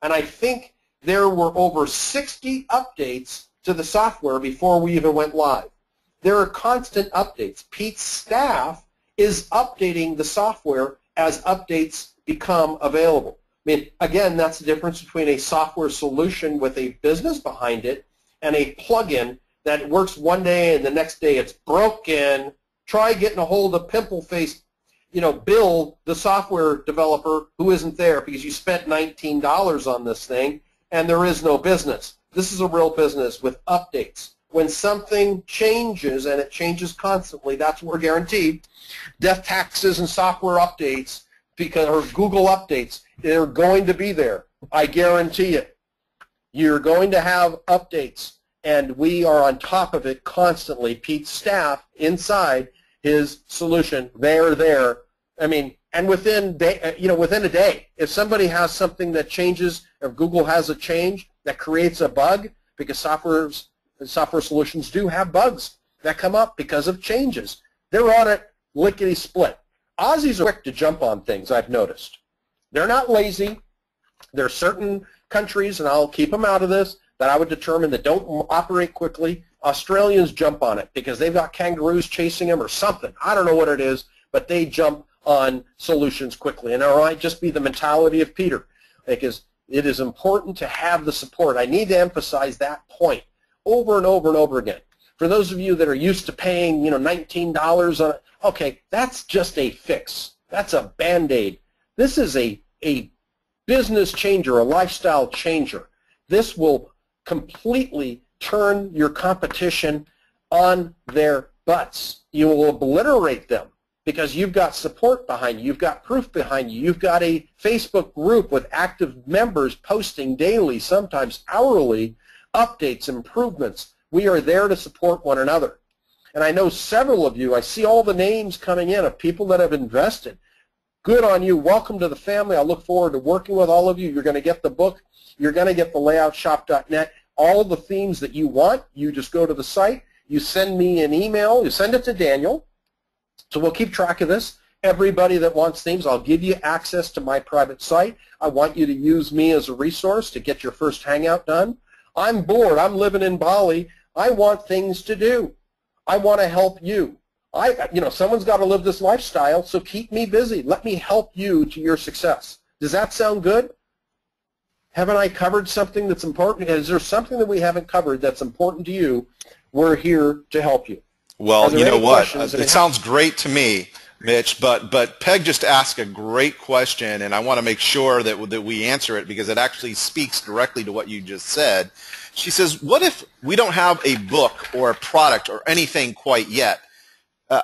and I think there were over 60 updates to the software before we even went live. There are constant updates. Pete's staff is updating the software as updates become available. I mean, again, that's the difference between a software solution with a business behind it and a plugin that works one day and the next day it's broken. Try getting a hold of Pimple-Faced, Bill, the software developer, who isn't there because you spent $19 on this thing and there is no business. This is a real business with updates. when something changes, and it changes constantly, that's what we're guaranteed, death taxes and software updates, or Google updates, they're going to be there. I guarantee it. You're going to have updates, and we are on top of it constantly. Pete's staff inside his solution, they're there. I mean, and within a day, if somebody has something that changes, if Google has a change that creates a bug, because software solutions do have bugs that come up because of changes, they're on it lickety-split. Aussies are quick to jump on things, I've noticed. They're not lazy. There are certain countries, and I'll keep them out of this, that I would determine that don't operate quickly. Australians jump on it because they've got kangaroos chasing them or something. I don't know what it is, but they jump on solutions quickly. And it might just be the mentality of Peter, because it is important to have the support. I need to emphasize that point over and over and over again. For those of you that are used to paying, $19 on it, okay, that's just a fix. That's a Band-Aid. This is a business changer, a lifestyle changer. This will completely turn your competition on their butts. You will obliterate them because you've got support behind you. You've got proof behind you. You've got a Facebook group with active members posting daily, sometimes hourly, updates, improvements. We are there to support one another. And I know several of you, I see all the names coming in of people that have invested. Good on you. Welcome to the family. I look forward to working with all of you. You're going to get the book. You're going to get the layoutshop.net. All the themes that you want, you just go to the site. You send me an email. You send it to Daniel. So we'll keep track of this. Everybody that wants themes, I'll give you access to my private site. I want you to use me as a resource to get your first Hangout done. I'm bored. I'm living in Bali. I want things to do. I want to help you. Someone's got to live this lifestyle, so keep me busy. Let me help you to your success. Does that sound good? Haven't I covered something that's important? Is there something that we haven't covered that's important to you? We're here to help you. Well, you know what? It sounds great to me, Mitch, but Peg just asked a great question, and I want to make sure that we answer it because it actually speaks directly to what you just said. She says, what if we don't have a book or a product or anything quite yet?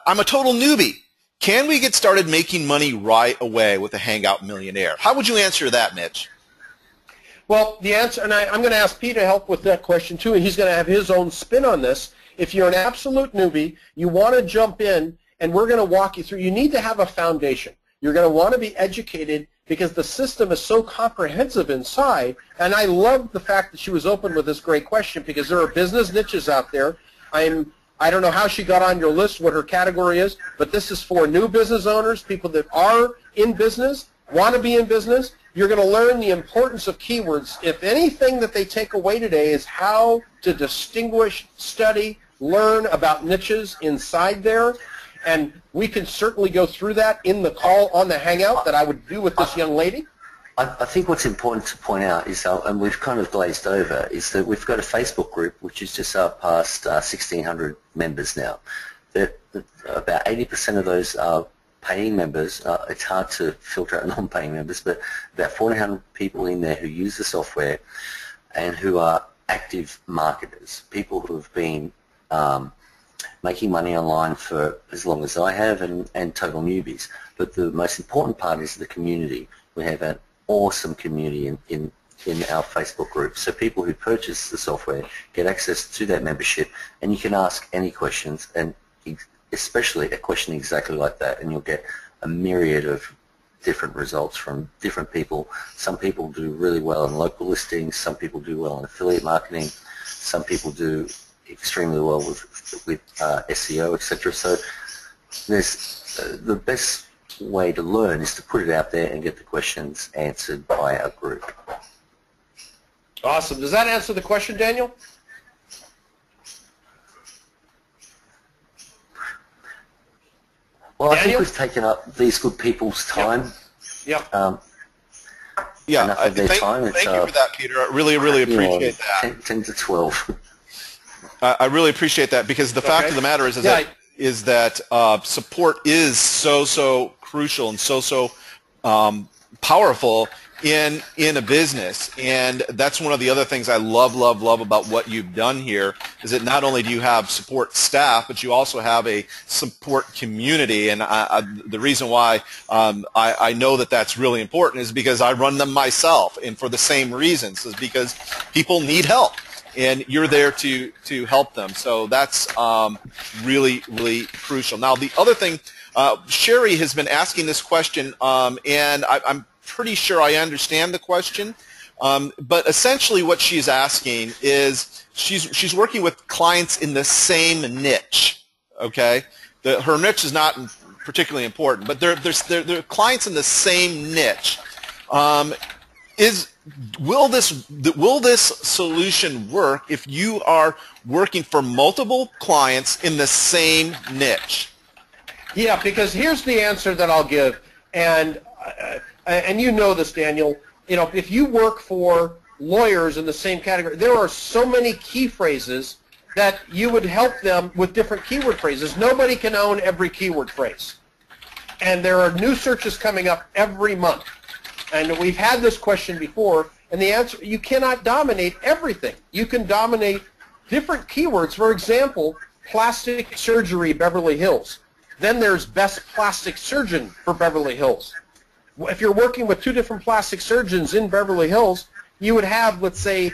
I'm a total newbie. Can we get started making money right away with a Hangout Millionaire? How would you answer that, Mitch? Well, the answer, and I'm going to ask Pete to help with that question too, and he's going to have his own spin on this. If you're an absolute newbie, you want to jump in, and we're going to walk you through. You need to have a foundation. You're going to want to be educated because the system is so comprehensive inside, and I love the fact that she was open with this great question because there are business niches out there. I don't know how she got on your list, what her category is, but this is for new business owners, people that are in business, want to be in business. You're going to learn the importance of keywords. If anything that they take away today is how to distinguish, study, learn about niches inside there, and we can certainly go through that in the call on the Hangout that I would do with this young lady. I think what's important to point out is, and we've kind of glazed over, is that we've got a Facebook group which is just up past 1,600 members now. About 80% of those are paying members. It's hard to filter out non-paying members, but about 1,400 people in there who use the software and who are active marketers, people who have been making money online for as long as I have and total newbies. But the most important part is the community. We have an awesome community in our Facebook group. So people who purchase the software get access to that membership, and you can ask any questions, and especially a question exactly like that, and you'll get a myriad of different results from different people. Some people do really well in local listings, some people do well in affiliate marketing, some people do extremely well with SEO, etc. So there's the best way to learn is to put it out there and get the questions answered by our group. Awesome. Does that answer the question, Daniel? Well, I think we've taken up these good people's time. Yeah. Yeah, thank you for that, Peter. I really appreciate that. 10 to 12. I really appreciate that because the fact of the matter is that support is so crucial and so powerful in a business, and that's one of the other things I love about what you've done here is that not only do you have support staff, but you also have a support community. And the reason why I know that that's really important is because I run them myself, and for the same reasons, is because people need help, and you're there to help them. So that's really, really crucial. Now, the other thing, Sherry has been asking this question, and I'm pretty sure I understand the question. But essentially what she's asking is she's working with clients in the same niche, okay? Her niche is not particularly important, but they're clients in the same niche. Will this solution work if you are working for multiple clients in the same niche? Yeah, because here's the answer that I'll give, and you know this, Daniel. You know, if you work for lawyers in the same category, there are so many key phrases that you would help them with different keyword phrases. Nobody can own every keyword phrase. And there are new searches coming up every month. And we've had this question before, and the answer, you cannot dominate everything. You can dominate different keywords. For example, plastic surgery Beverly Hills. Then there's best plastic surgeon for Beverly Hills. If you're working with two different plastic surgeons in Beverly Hills, you would have, let's say,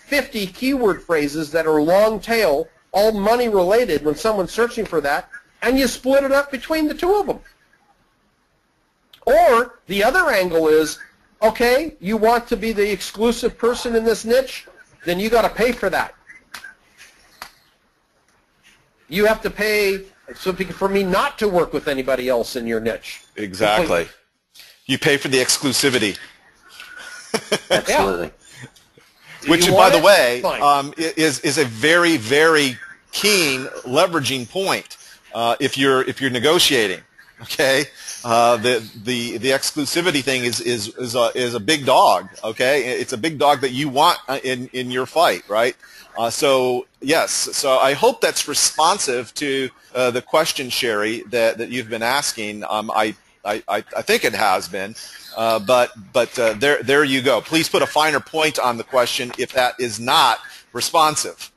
50 keyword phrases that are long tail, all money related when someone's searching for that, and you split it up between the two of them. Or the other angle is, okay, you want to be the exclusive person in this niche, then you got to pay for that. You have to pay for me not to work with anybody else in your niche. Exactly. Completely. You pay for the exclusivity. Absolutely. Which, by the way, is a very, very keen leveraging point if you're negotiating. Okay, the exclusivity thing is a big dog. Okay, it's a big dog that you want in your fight, right? So yes, so I hope that's responsive to the question, Sherry, that you've been asking. I think it has been, but there you go. Please put a finer point on the question if that is not responsive.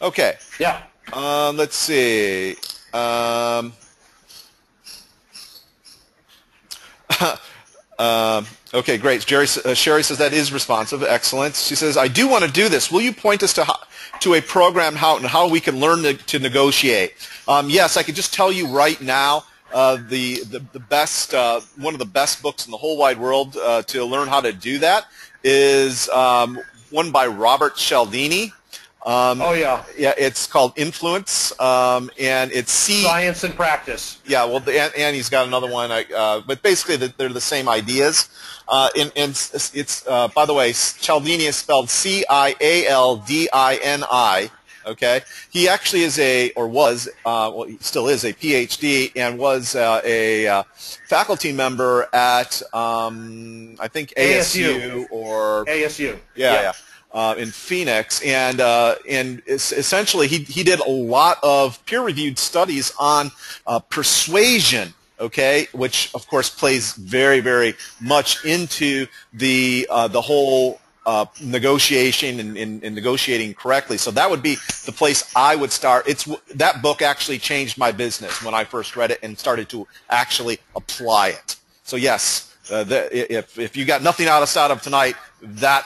Okay. Yeah. Let's see. Okay, great. Sherry says that is responsive. Excellent. She says, I do want to do this. Will you point us to a program how we can learn to negotiate? Yes, I can just tell you right now. The best one of the best books in the whole wide world to learn how to do that is one by Robert Cialdini. Oh yeah, yeah. It's called Influence, and it's Science and Practice. Yeah, well, and he's got another one. But basically, they're the same ideas. And it's by the way, Cialdini is spelled Cialdini. Okay, he actually is well, he still is a PhD and was a faculty member at I think ASU or ASU. Yeah. In Phoenix, and essentially he did a lot of peer-reviewed studies on persuasion. Okay, which of course plays very, very much into the whole negotiation and negotiating correctly. So that would be the place I would start. That book actually changed my business when I first read it and started to actually apply it. So yes, if you got nothing out of tonight, that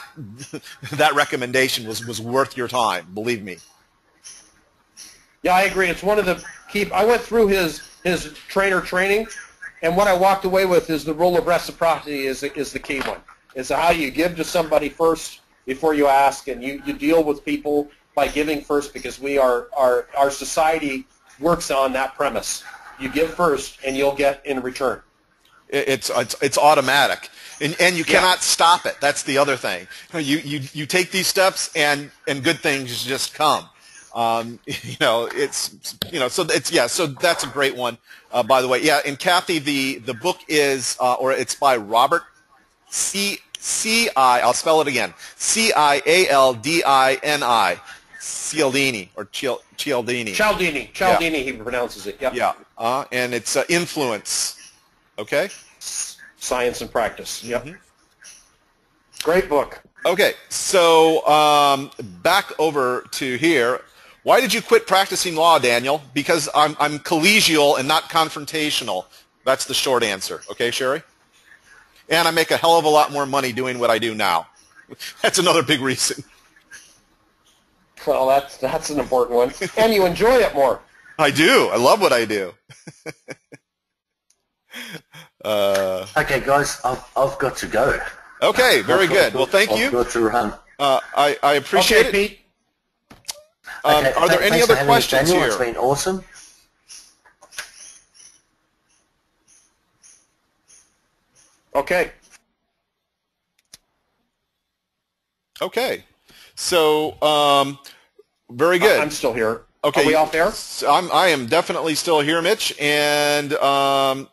recommendation was worth your time. Believe me. Yeah, I agree. It's one of the key. I went through his trainer training, and what I walked away with is the rule of reciprocity is the key one. It's how you give to somebody first before you ask, and you deal with people by giving first, because our society works on that premise. You give first, and you'll get in return. It's automatic, and you cannot stop it. That's the other thing. You take these steps, and good things just come. So that's a great one. By the way, yeah. And Kathy, the book is it's by Robert I'll spell it again. Cialdini. Cialdini or Cialdini. Cialdini, he pronounces it. Yep. Yeah. And it's Influence. Okay. Science and Practice. Yep. Mm-hmm. Great book. Okay, so back over to here. Why did you quit practicing law, Daniel? Because I'm collegial and not confrontational. That's the short answer. Okay, Sherry? And I make a hell of a lot more money doing what I do now. That's another big reason. Well, that's an important one. And you enjoy it more. I do. I love what I do. Okay, guys, I've got to go. Okay, very good. Well, thank you. I've got to run. I appreciate Okay, it. Pete. Okay, Are there any thanks for other having me, questions Daniel. here? It's been awesome. Okay. Okay. So, very good. I'm still here. Okay. Are we off air? So I am definitely still here, Mitch, and I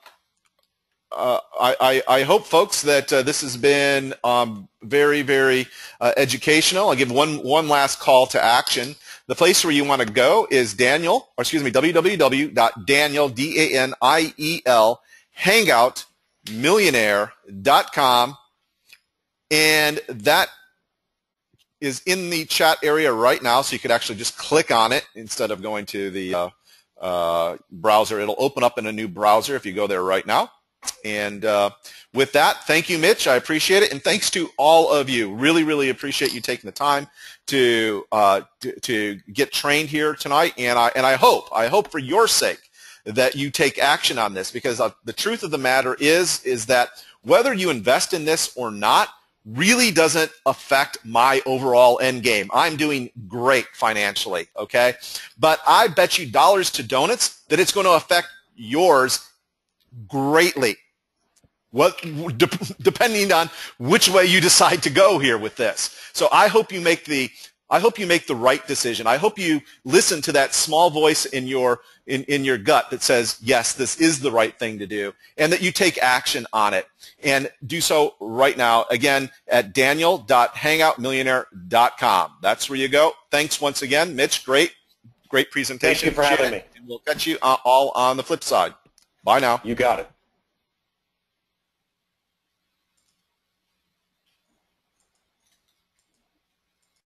hope, folks, that this has been very, very educational. I'll give one last call to action. The place where you want to go is www.daniel, hangoutmillionaire.com, and that is in the chat area right now, so you could actually just click on it instead of going to the browser. It'll open up in a new browser if you go there right now. And with that, thank you, Mitch. I appreciate it, and thanks to all of you. Really, really appreciate you taking the time to get trained here tonight. And I hope for your sake that you take action on this, because the truth of the matter is that whether you invest in this or not really doesn't affect my overall end game. I'm doing great financially, okay? But I bet you dollars to donuts that it's going to affect yours greatly, depending on which way you decide to go here with this. So I hope you make the right decision. I hope you listen to that small voice in your gut that says, yes, this is the right thing to do, and that you take action on it. And do so right now, again, at daniel.hangoutmillionaire.com. That's where you go. Thanks once again, Mitch. Great presentation. Thank you for having me. And we'll catch you all on the flip side. Bye now. You got it.